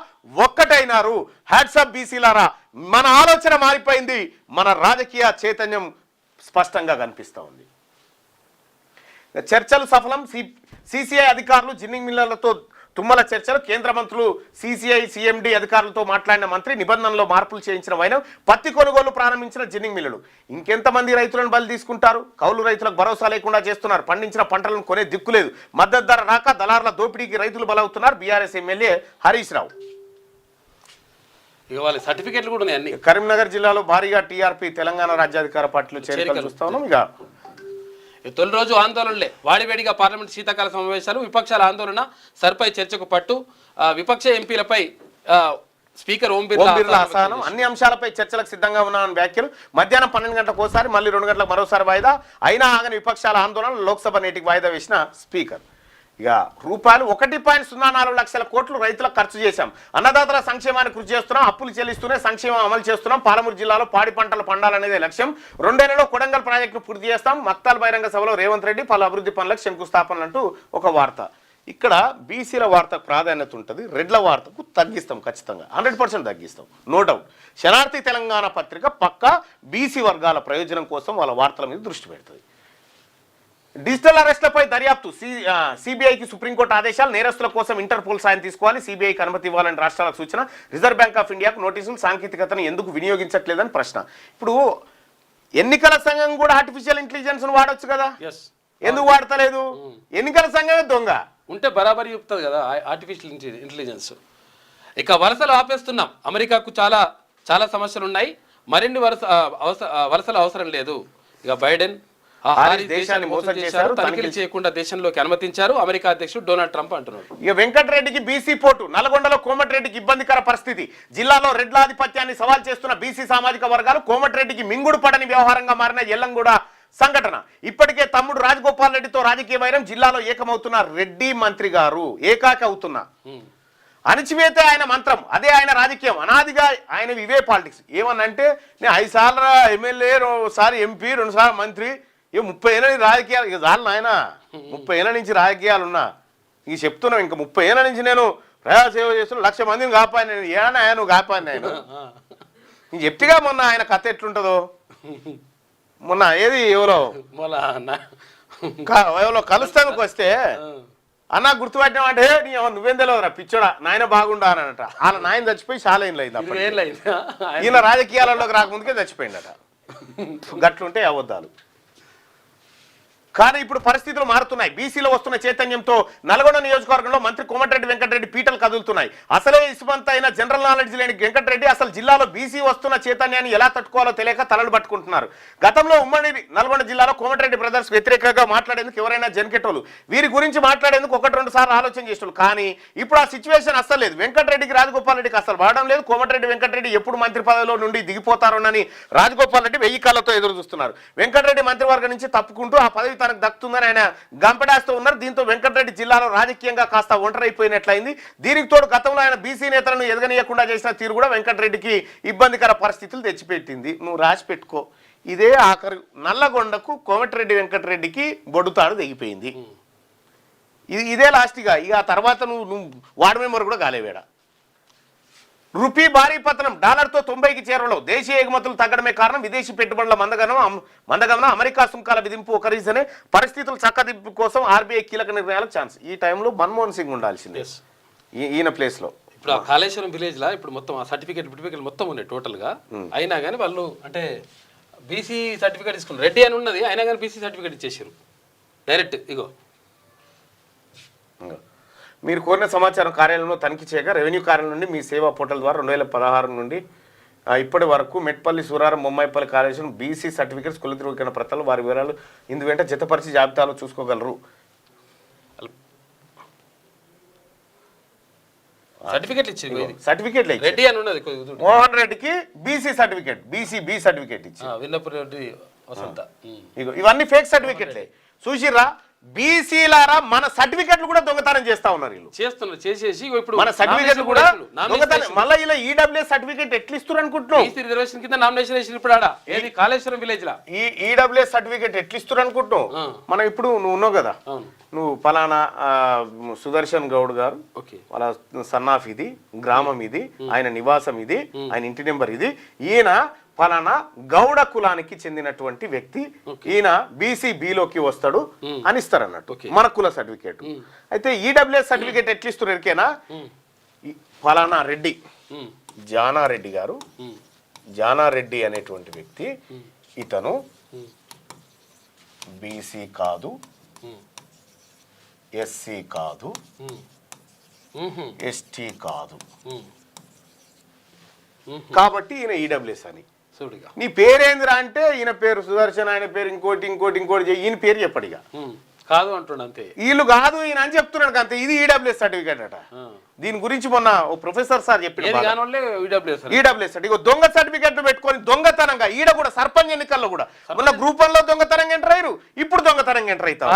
ఒక్కటైనారు. హ్యాట్సాప్ బీసీలారా, మన ఆలోచన మారిపోయింది, మన రాజకీయ చైతన్యం స్పష్టంగా కనిపిస్తూ ఉంది. చర్చలు సఫలం. సిసిఐ అధికారులు జిన్నింగ్ మిల్లర్లతో తుమ్మల చర్చలు. కేంద్ర మంత్రులు, సిసిఐ, సిఎండి అధికారులతో మాట్లాడిన మంత్రి. నిబంధనలో మార్పులు చేయించిన వైనం. పత్తి కొనుగోలు ప్రారంభించిన జిన్నింగ్ మిల్లులు. ఇంకెంతమంది రైతులను బలి తీసుకుంటారు? కౌలు రైతులకు భరోసా లేకుండా చేస్తున్నారు. పండించిన పంటలను కొనే దిక్కులేదు. మద్దతు ధర రాక దళారుల దోపిడీకి రైతులు బలవుతున్నారు. BRS MLA Harish Rao. సర్టిఫికెట్లు కూడా ఉన్నాయి. కరీంనగర్ జిల్లాలో భారీగా టీఆర్పీ తెలంగాణ రాజ్యాధికార పార్టీలు చేరికలు చూస్తా ఉన్నాం. ఇక తొలి రోజు ఆందోళనలే. వాడివేడిగా పార్లమెంట్ శీతాకాల సమావేశాలు. విపక్షాల ఆందోళన, సర్పై చర్చకు పట్టు. విపక్ష ఎంపీలపై స్పీకర్ ఓం బిర్లా అసహనం. అన్ని అంశాలపై చర్చలకు సిద్ధంగా ఉన్నామని వ్యాఖ్యలు. మధ్యాహ్నం 12 గంటలకు ఒకసారి, మళ్ళీ 2 గంటలకు మరోసారి వాయిదా. అయినా ఆగని విపక్షాల ఆందోళన. లోక్సభ నేటికి వాయిదా వేసిన స్పీకర్. ఇక రూపాయలు 1.04 లక్షల కోట్లు రైతులకు ఖర్చు చేశాం. అన్నదాతల సంక్షేమాన్ని కృషి చేస్తున్నాం. అప్పులు చెల్లిస్తూనే సంక్షేమం అమలు చేస్తున్నాం. పాలమూరు జిల్లాలో పాడి పంటలు పండాలనేదే లక్ష్యం. 2 నెలల్లో కొడంగల్ ప్రాజెక్టును పూర్తి చేస్తాం. మక్తాల్ బహిరంగ సభలో రేవంత్ రెడ్డి పలు అభివృద్ధి పనులకు శంకుస్థాపనలు అంటూ ఒక వార్త. ఇక్కడ బీసీల వార్తకు ప్రాధాన్యత ఉంటుంది, రెడ్ల వార్తకు తగ్గిస్తాం. ఖచ్చితంగా 100% తగ్గిస్తాం, నో డౌట్. శనార్థి తెలంగాణ పత్రిక పక్కా బీసీ వర్గాల ప్రయోజనం కోసం వాళ్ళ వార్తల మీద దృష్టి పెడుతుంది. డిజిటల్ అరెస్టులపై దర్యాప్తు. సిబిఐకి సుప్రీంకోర్టు ఆదేశాలు. నేరస్తుల కోసం ఇంటర్పోల్ సాయం తీసుకోవాలి. సిబిఐకి అనుమతి ఇవ్వాలని రాష్ట్రాలకు సూచన. రిజర్వ్ బ్యాంక్ ఆఫ్ ఇండియాకు నోటీసులు. సాంకేతికతను ఎందుకు వినియోగించట్లేదని ప్రశ్న. ఇప్పుడు ఎన్నికల సంఘం కూడా ఆర్టిఫిషియల్ ఇంటెలిజెన్స్ వాడొచ్చు కదా, ఎందుకు వాడతలేదు? ఎన్నికల సంఘమే దొంగ ఉంటే బరాబరి చెప్తుంది కదా ఆర్టిఫిషియల్ ఇంటెలిజెన్స్. ఇక వలసలు ఆపేస్తున్నాం. అమెరికాకు చాలా సమస్యలు ఉన్నాయి. మరిన్ని వలసలు అవసరం లేదు. ఇక బైడెన్ దేశాన్ని మోసం చేశారు, తనిఖీలు చేయకుండా దేశంలోకి అనుమతించారు అమెరికా అధ్యక్షుడు డొనాల్డ్ ట్రంప్ అంటున్నారు. ఇక వెంకటరెడ్డికి బీసీ పోటు. నల్గొండలో కోమటిరెడ్డికి ఇబ్బందికర పరిస్థితి. జిల్లాలో రెడ్ల ఆధిపత్యాన్ని సవాల్ చేస్తున్న బీసీ సామాజిక వర్గాలు. కోమటిరెడ్డికి మింగుడు పడని వ్యవహారంగా మారిన ఎల్లంగూడ సంఘటన. ఇప్పటికే తమ్ముడు రాజగోపాల్ రెడ్డితో రాజకీయ వైరం. జిల్లాలో ఏకమవుతున్న రెడ్డి మంత్రి గారు ఏకాకి అవుతున్నా. అణచివేత ఆయన మంత్రం, అదే ఆయన రాజకీయం. అనాదిగా ఆయన ఇవే పాలిటిక్స్. ఏమన్నంటే నేను 5 సార్లు ఎమ్మెల్యే, 2 సార్లు ఎంపీ, 2 సార్లు మంత్రి, 30 ఏళ్ళ నుంచి రాజకీయాలు. ఇక చాలు నాయన, 30 ఏళ్ళ నుంచి రాజకీయాలు ఉన్నా. ఇక చెప్తున్నావు, ఇంకా 30 ఏళ్ళ నుంచి నేను ప్రజాసేవ చేస్తున్నా. 1,00,000 మందిని కాపాను. నేను ఏడన్నా నువ్వు కాపాను నేను. నేను చెప్తిగా మొన్న ఆయన కథ ఎట్లుంటుందో. మొన్న ఏది ఎవరో ఎవరో కలుస్తానికి వస్తే అన్న గుర్తుపట్టినా అంటే నువ్వేం తెలియదురా పిచ్చోడా నాయన బాగుండా అనంట. వాళ్ళ నాయన చచ్చిపోయి చాలా ఏళ్ళు అయింది. ఈయన రాజకీయాలలోకి రాకముందుకే చచ్చిపోయిందట. గట్లుంటే అబద్ధాలు. కానీ ఇప్పుడు పరిస్థితులు మారుతున్నాయి. బీసీలో వస్తున్న చైతన్యంతో నల్గొండ నియోజకవర్గంలో మంత్రి కోమటిరెడ్డి వెంకటరెడ్డి పీటలు కదులుతున్నాయి. అసలే ఇసుమంత అయిన జనరల్ నాలెడ్జ్ లేని వెంకటరెడ్డి అసలు జిల్లాలో బీసీ వస్తున్న చైతన్యాన్ని ఎలా తట్టుకోవాలో తెలియక తలలు పట్టుకుంటున్నారు. గతంలో ఉమ్మడి నల్గొండ జిల్లాలో కోమటిరెడ్డి బ్రదర్స్ వ్యతిరేకంగా మాట్లాడేందుకు ఎవరైనా జనకెటోలు వీరి గురించి మాట్లాడేందుకు 1-2 సార్లు ఆలోచన చేసేవాళ్ళు. కానీ ఇప్పుడు ఆ సిచ్యువేషన్ అస్సలు లేదు. వెంకటరెడ్డికి రాజగోపాల్ రెడ్డికి అసలు వాడడం లేదు. కోమటిరెడ్డి వెంకటరెడ్డి ఎప్పుడు మంత్రి పదవిలో నుండి దిగిపోతారోనని రాజగోపాల్ రెడ్డి 1000 కళ్ళతో ఎదురు చూస్తున్నారు. వెంకటరెడ్డి మంత్రివర్గం నుంచి తప్పుకుంటూ ఆ పదవి తనకు దక్కుతుందని ఆయన గంపడాస్తూ ఉన్నారు. దీంతో వెంకటరెడ్డి జిల్లాలో రాజకీయంగా కాస్త ఒంటరైపోయినట్లయింది. దీనికి తోడు గతంలో ఆయన బీసీ నేతలను ఎదగనీయకుండా చేసిన తీరు కూడా వెంకటరెడ్డికి ఇబ్బందికర పరిస్థితులు తెచ్చిపెట్టింది. నువ్వు రాసి పెట్టుకో. ఇదే ఆఖరి నల్లగొండకు కోమటిరెడ్డి వెంకటరెడ్డికి బొడుతాడు తెగిపోయింది. ఇదే లాస్ట్గా. ఇక ఆ తర్వాత నువ్వు వార్డు మెంబర్ కూడా గాలేవేడ. రూపీ భారీ పతనం, డాలర్తో 90కి చేరలో. దేశీయ ఎగుమతులు తగ్గడమే కారణం. విదేశీ పెట్టుబడుల మందగమనం, అమెరికా సుంకాల విధింపు ఒక రీజనే. పరిస్థితులు చక్కదింపు కోసం ఆర్బీఐ కీలక నిర్ణయాలకు ఛాన్స్. ఈ టైంలో మన్మోహన్ సింగ్ ఉండాల్సిందే ఈయన ప్లేస్లో. ఇప్పుడు ఆ కాళేశ్వరం విలేజ్లో ఇప్పుడు మొత్తం ఆ సర్టిఫికేట్ మొత్తం ఉన్నాయి టోటల్గా. అయినా కానీ వాళ్ళు అంటే బీసీ సర్టిఫికేట్ తీసుకున్నారు. రెడ్డి అని ఉన్నది అయినా కానీ బీసీ సర్టిఫికేట్ ఇచ్చేసారు డైరెక్ట్. ఇగో మీరు కోరిన సమాచారం కార్యాలయంలో తనిఖీ చేయగా రెవెన్యూ కార్యాలయం నుండి మీ సేవా పోర్టల్ ద్వారా 2016 నుండి ఇప్పటి వరకు Metpally, Suraram, Bommayipally college BC certificates కుల ధృవీకరణ పత్రాలు వారి వివరాలు ఇందు వెంట జతపరిచి జాబితాలో చూసుకోగలరు. సర్టిఫికేట్ రెడ్డి అని ఉన్నది మోహన్ రెడ్డికి బీసీ సర్టిఫికేట్, బీ సర్టిఫికేట్ ఇచ్చి ఇవన్నీ ఫేక్ సర్టిఫికేట్లే. చూసిర్రా బీసీలారా, మన సర్టిఫికెట్లు కూడా దొంగతనం చేస్తా ఉన్నారు వీళ్ళు. చేసేసి ఇప్పుడు మన సర్టిఫికెట్లు కూడా దొంగతనం. మళ్ళీ ఇలా ఈడబ్ల్యూఎస్ సర్టిఫికెట్ ఎట్లా ఇస్తారు అనుకుంటున్నావు? రిజర్వేషన్ కింద నామినేషన్ వేసి ఇప్పుడు ఏది కాళేశ్వరం విలేజ్ లా ఈ ఈడబ్ల్యూఎస్ సర్టిఫికెట్ ఎట్లా ఇస్తారు అనుకుంటున్నావు? మనం ఇప్పుడు నువ్వు ఉన్నావు కదా, నువ్వు పలానా సుదర్శన్ గౌడ్ గారు, వాళ్ళ సన్నాఫ్ ఇది, గ్రామం ఇది, ఆయన నివాసం ఇది, ఆయన ఇంటి నెంబర్ ఇది, ఈయన ఫలానా గౌడ కులానికి చెందినటువంటి వ్యక్తి, ఈయన బీసీ బిలోకి వస్తాడు అని ఇస్తారు అన్నట్టు మన కుల సర్టిఫికేట్. అయితే ఈడబ్ల్యూఎస్ సర్టిఫికేట్ ఎట్లా ఇస్తారు ఎరికేనా? ఫలానా రెడ్డి, జానారెడ్డి గారు, జానారెడ్డి అనేటువంటి వ్యక్తి, ఇతను బీసీ కాదు, ఎస్సీ కాదు, ఎస్టీ కాదు, కాబట్టి ఈయన ఈడబ్ల్యూఎస్ అని. నీ పేరేందిరా అంటే ఈయన పేరు సుదర్శన్, ఆయన పేరు ఇంకోటి ఈయన పేరు చెప్పడిగా కాదు అంటున్నాడు అంతే. వీళ్ళు కాదు ఈయన అని చెప్తున్నాడు అంతే. ఇది ఈడబ్ల్యూఎస్ సర్టిఫికేట్ అట. దీని గురించి మొన్న ఓ ప్రొఫెసర్ సార్ చెప్పాడు ఈడబ్ల్యూఎస్ ఇగో దొంగ సర్టిఫికేట్లు పెట్టుకొని దొంగతనంగా ఈడ కూడా సర్పంచ్ ఎన్నికల్లో కూడా మొన్న గ్రూప్ 1 లో దొంగతనంగా ఎంటర్ అయ్యారు, ఇప్పుడు దొంగతనంగా ఎంటర్ అవుతారు.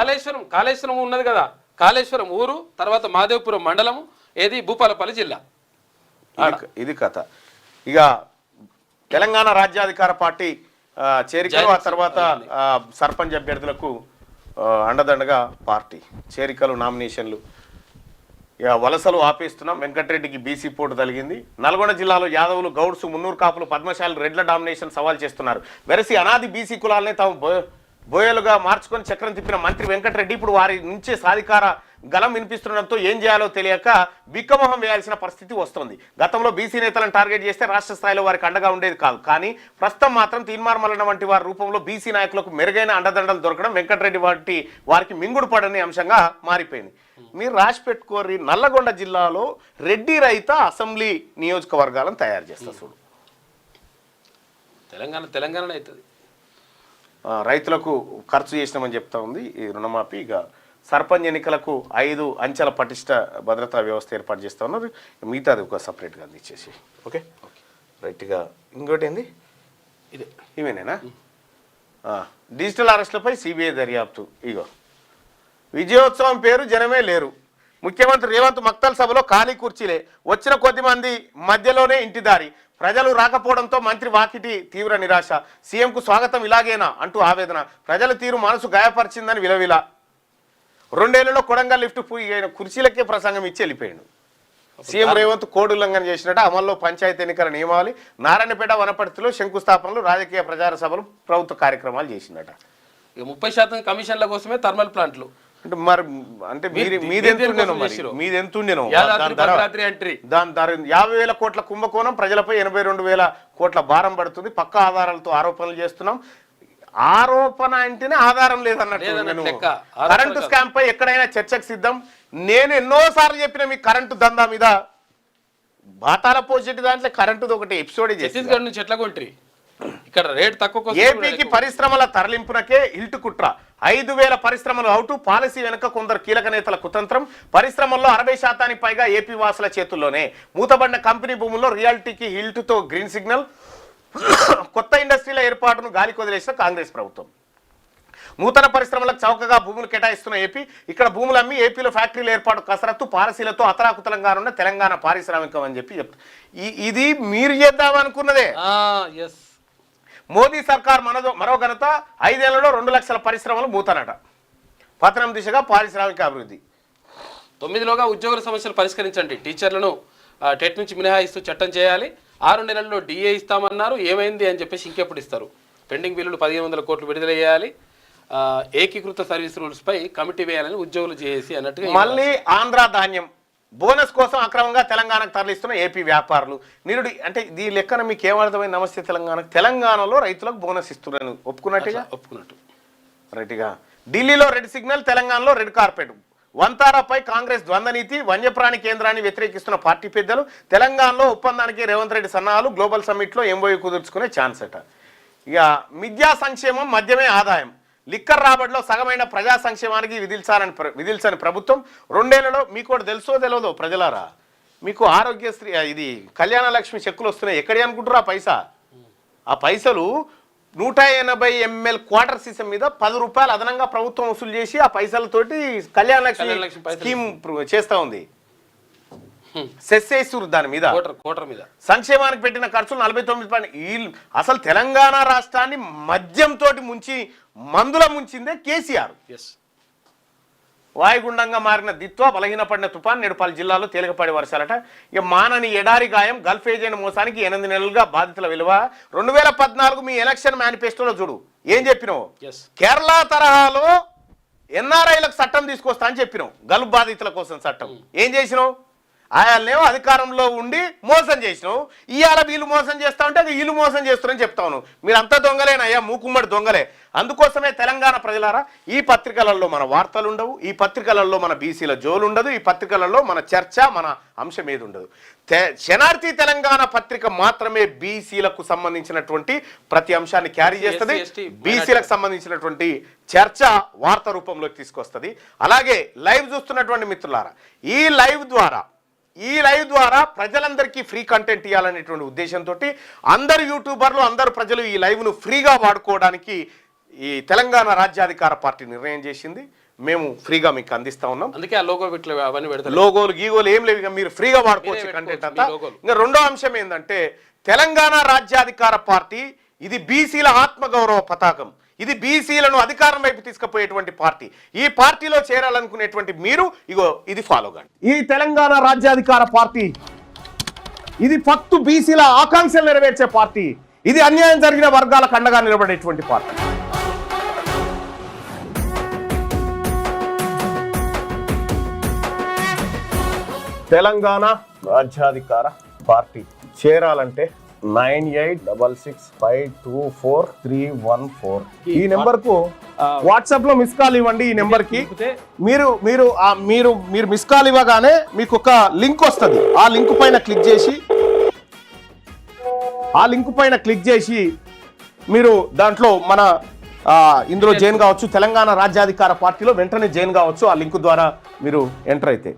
కాళేశ్వరం ఉన్నది కదా, కాళేశ్వరం ఊరు, తర్వాత మాదేవపురం మండలం, ఏది భూపాలపల్లి జిల్లా. ఇది కథ. ఇక తెలంగాణ రాజ్యాధికార పార్టీ చేరికలు, ఆ తర్వాత సర్పంచ్ అభ్యర్థులకు అండదండగా పార్టీ చేరికలు, నామినేషన్లు, ఇక వలసలు ఆపేస్తున్నాం. వెంకటరెడ్డికి బీసీ పోటు తగిలింది. నల్గొండ జిల్లాలో యాదవులు, గౌడ్స్, మున్నూరు కాపులు, పద్మశాలు రెడ్ల డామినేషన్ సవాల్ చేస్తున్నారు. వెరసి అనాది బీసీ కులాలనే తాము బోయలుగా మార్చుకొని చక్రం తిప్పిన మంత్రి వెంకటరెడ్డి ఇప్పుడు వారి నుంచే సాధికార గలం వినిపిస్తుండడంతో ఏం చేయాలో తెలియక బిక్కమొహం వేయాల్సిన పరిస్థితి వస్తుంది. గతంలో బీసీ నేతలను టార్గెట్ చేస్తే రాష్ట్ర స్థాయిలో వారికి అండగా ఉండేది కాదు. కానీ ప్రస్తుతం మాత్రం తీన్మార్ మల్లన్న వంటి వారి రూపంలో బీసీ నాయకులకు మెరుగైన అండదండలు దొరకడం వెంకటరెడ్డి వారికి మింగుడు పడని అంశంగా మారిపోయింది. మీరు రాసి పెట్టుకోరి, నల్లగొండ జిల్లాలో రెడ్డి రైత అసెంబ్లీ నియోజకవర్గాలను తయారు చేస్తారు. చూడు, తెలంగాణ అవుతుంది. రైతులకు ఖర్చు చేసినామని చెప్తా ఉంది ఈ రుణమాఫీ. ఇక సర్పంచ్ ఎన్నికలకు 5 అంచెల పటిష్ట భద్రతా వ్యవస్థ ఏర్పాటు చేస్తా ఉన్నారు. మిగతాది ఒక సపరేట్గా అందించేసి. ఓకే రైట్గా. ఇంకోటి ఏంది ఇదే ఇవేనేనా? డిజిటల్ అరెస్టులపై సిబిఐ దర్యాప్తు. ఇగో విజయోత్సవం పేరు జనమే లేరు. ముఖ్యమంత్రి రేవంత్ మక్తల్ సభలో ఖాళీ కుర్చీలే, వచ్చిన కొద్దిమంది మధ్యలోనే ఇంటిదారి. ప్రజలు రాకపోవడంతో మంత్రి వాకిటి తీవ్ర నిరాశ. సీఎంకు స్వాగతం ఇలాగేనా అంటూ ఆవేదన. ప్రజల తీరు మనసు గాయపరిచిందని విలవిల. 2 ఏళ్లలో కొడంగల్ లిఫ్ట్ పూయిన కుర్చీలకే ప్రసంగం ఇచ్చి వెళ్ళిపోయాడు. సీఎం రేవంత్ కోడ్ ఉల్లంఘన చేసినట్టు అమల్లో పంచాయతీ ఎన్నికల నియమావళి, నారాయణపేట వనపర్తిలో శంకుస్థాపనలు, రాజకీయ ప్రచార సభలు, ప్రభుత్వ కార్యక్రమాలు చేసినట. ఇక 30% కమిషన్ల కోసమే థర్మల్ ప్లాంట్లు. అంటే మరి అంటే మీదెంతుండేనో దాని ధర 50,000 కోట్ల కుంభకోణం, ప్రజలపై 82,000 కోట్ల భారం పడుతుంది. పక్క ఆధారాలతో ఆరోపణలు చేస్తున్నాం. ఆరోపణ అంటేనే ఆధారం లేదన్నట్టు. కరెంటు స్కామ్ పై ఎక్కడైనా చర్చకు సిద్ధం. నేను ఎన్నోసార్లు చెప్పిన మీ కరెంటు దందా మీద బాటాల పోసేటి దాంట్లో కరెంటుది ఒకటి ఎపిసోడ్ ఛత్తీస్గఢ్ నుంచి ఎట్లా కొంటారు ఇక్కడ రేట్ తక్కువ. ఏపీకి పరిశ్రమల తరలింపునకే ఇల్టు కుట్ర. 5,000 పరిశ్రమలు అవుట్. పాలసీ వెనుక కొందరు కీలక నేతల కుతంత్రం. పరిశ్రమల్లో 60% పైగా ఏపీ వాసుల చేతుల్లోనే. మూతబడిన కంపెనీ భూముల్లో రియాలిటీకి హిల్టుతో గ్రీన్ సిగ్నల్. కొత్త ఇండస్ట్రీల ఏర్పాటును గాలికి వదిలేసిన కాంగ్రెస్ ప్రభుత్వం. నూతన పరిశ్రమలకు చౌకగా భూములు కేటాయిస్తున్న ఏపీ. ఇక్కడ భూములు అమ్మి ఏపీలో ఫ్యాక్టరీల ఏర్పాటు కసరత్తు. పాలసీలతో అతలాకుతలంగా ఉన్న తెలంగాణ పారిశ్రామికం అని చెప్పి చెప్తారు. ఇది మీరు చేద్దామనుకున్నదే. మోదీ సర్కార్ మరో ఘనత. 5 ఏళ్లలో 2 లక్షల పరిశ్రమలు మూతనట. పతనం దిశగా పారిశ్రామిక అభివృద్ధి. 9లోగా ఉద్యోగుల సమస్యలు పరిష్కరించండి. టీచర్లను టెట్ నుంచి మినహాయిస్తూ చట్టం చేయాలి. 6 నెలల్లో డిఏ ఇస్తామన్నారు, ఏమైంది అని చెప్పేసి ఇంకెప్పుడు ఇస్తారు. పెండింగ్ బిల్లులు 1,500 కోట్లు విడుదల చేయాలి. ఏకీకృత సర్వీస్ రూల్స్ పై కమిటీ వేయాలని ఉద్యోగులు చేసి అన్నట్టుగా. మళ్ళీ ఆంధ్ర ధాన్యం బోనస్ కోసం అక్రమంగా తెలంగాణకు తరలిస్తున్న ఏపీ వ్యాపారులు. నిరుడి అంటే ఈ లెక్కన మీకు ఏమర్థమైంది? నమస్తే తెలంగాణకు. తెలంగాణలో రైతులకు బోనస్ ఇస్తున్నాను ఒప్పుకున్నట్టు రైట్గా. ఢిల్లీలో రెడ్ సిగ్నల్, తెలంగాణలో రెడ్ కార్పెట్. వంతారాపై కాంగ్రెస్ ద్వంద్వనీతి. వన్యప్రాణి కేంద్రాన్ని వ్యతిరేకిస్తున్న పార్టీ పెద్దలు. తెలంగాణలో ఒప్పందానికి రేవంత్ రెడ్డి సన్నాహాలు. గ్లోబల్ సమ్మిట్లో ఎంఓయూ కుదుర్చుకునే ఛాన్స్ అట. ఇక మిథ్యా సంక్షేమం, మద్యమే ఆదాయం. లిక్కర్ రాబడిలో సగమైన ప్రజా సంక్షేమానికి విధిల్చని ప్రభుత్వం. 2 ఏళ్లలో మీకు కూడా తెలుసో తెలియదో ప్రజలారా, మీకు ఆరోగ్యశ్రీ ఇది కళ్యాణ లక్ష్మి చెక్కులు వస్తున్నాయి. ఎక్కడి అనుకుంటారు ఆ పైసా? ఆ పైసలు 180 ml క్వార్టర్ సీసం మీద 10 రూపాయలు అదనంగా ప్రభుత్వం వసూలు చేసి ఆ పైసలతోటి కళ్యాణ లక్ష్మి స్కీమ్ చేస్తూ ఉంది. సెస్సేసూరు దాని మీద సంక్షేమానికి పెట్టిన ఖర్చులు 49. అసలు తెలంగాణ రాష్ట్రాన్ని మద్యంతో ముంచి మందుల ముంచిందే కేసీఆర్. వాయుగుండంగా మారిన దిత్వా, బలహీనపడిన తుఫాన్. నేడు పలు జిల్లాలో తేలికపడే వర్షాలట. ఇక మానని ఎడారి గాయం. గల్ఫ్ ఏజెంట్ మోసానికి 8 నెలలుగా బాధితుల విలువ. 2014 మీ ఎలక్షన్ మేనిఫెస్టోలో చూడు ఏం చెప్పినావు. కేరళ తరహాలో ఎన్ఆర్ఐలకు చట్టం తీసుకొస్తా అని చెప్పినావు. గల్ఫ్ బాధితుల కోసం చట్టం. ఏం చేసినావు? ఆయనేమో అధికారంలో ఉండి మోసం చేసినావు. ఇవాళ వీళ్ళు మోసం చేస్తా ఉంటే వీళ్ళు మోసం చేస్తారని చెప్తాను. మీరంతా దొంగలేనయ్యా, మూకుమ్మడి దొంగలే. అందుకోసమే తెలంగాణ ప్రజలారా, ఈ పత్రికలలో మన వార్తలు ఉండవు, ఈ పత్రికలలో మన బీసీల జోలు ఉండదు, ఈ పత్రికలలో మన చర్చ, మన అంశం ఏది ఉండదు. శనార్థి తెలంగాణ పత్రిక మాత్రమే బీసీలకు సంబంధించినటువంటి ప్రతి అంశాన్ని క్యారీ చేస్తుంది. బీసీలకు సంబంధించినటువంటి చర్చ వార్త రూపంలోకి తీసుకొస్తుంది. అలాగే లైవ్ చూస్తున్నటువంటి మిత్రులారా, ఈ లైవ్ ద్వారా ప్రజలందరికీ ఫ్రీ కంటెంట్ ఇవ్వాలనేటువంటి ఉద్దేశంతో అందరు యూట్యూబర్లు, అందరు ప్రజలు ఈ లైవ్ను ఫ్రీగా వాడుకోవడానికి ఈ తెలంగాణ రాజ్యాధికార పార్టీ నిర్ణయం చేసింది. మేము ఫ్రీగా మీకు అందిస్తా ఉన్నాం. అందుకే ఆ లోగో అవన్నీ పెడతారు. లోగోలు గీగోలు ఏం లేవు, మీరు ఫ్రీగా వాడుకోవచ్చు కంటెంట్ అంతా. ఇంకా రెండో అంశం ఏంటంటే తెలంగాణ రాజ్యాధికార పార్టీ ఇది బీసీల ఆత్మగౌరవ పతాకం. ఇది బీసీలను అధికారం వైపు తీసుకుపోయేటువంటి పార్టీ. ఈ పార్టీలో చేరాలనుకునేటువంటి మీరు ఇగో ఇది ఫాలో కండి. ఈ తెలంగాణ రాజ్యాధికార పార్టీ ఇది ఫక్తు బీసీల ఆకాంక్షలు నెరవేర్చే పార్టీ. ఇది అన్యాయం జరిగిన వర్గాలకు అండగా నిలబడేటువంటి పార్టీ. తెలంగాణ రాజ్యాధికార పార్టీ చేరాలంటే 9866524314 ఈ నెంబర్ కు వాట్సాప్ లో మిస్ కాల్ ఇవ్వండి. ఈ నెంబర్ కి మీరు మిస్ కాల్ ఇవ్వగానే మీకు ఒక లింక్ వస్తుంది. ఆ లింక్ పైన క్లిక్ చేసి మీరు దాంట్లో మన ఇందులో జాయిన్ కావచ్చు. తెలంగాణ రాజ్యాధికార పార్టీలో వెంటనే జాయిన్ కావచ్చు. ఆ లింక్ ద్వారా మీరు ఎంటర్ అయితే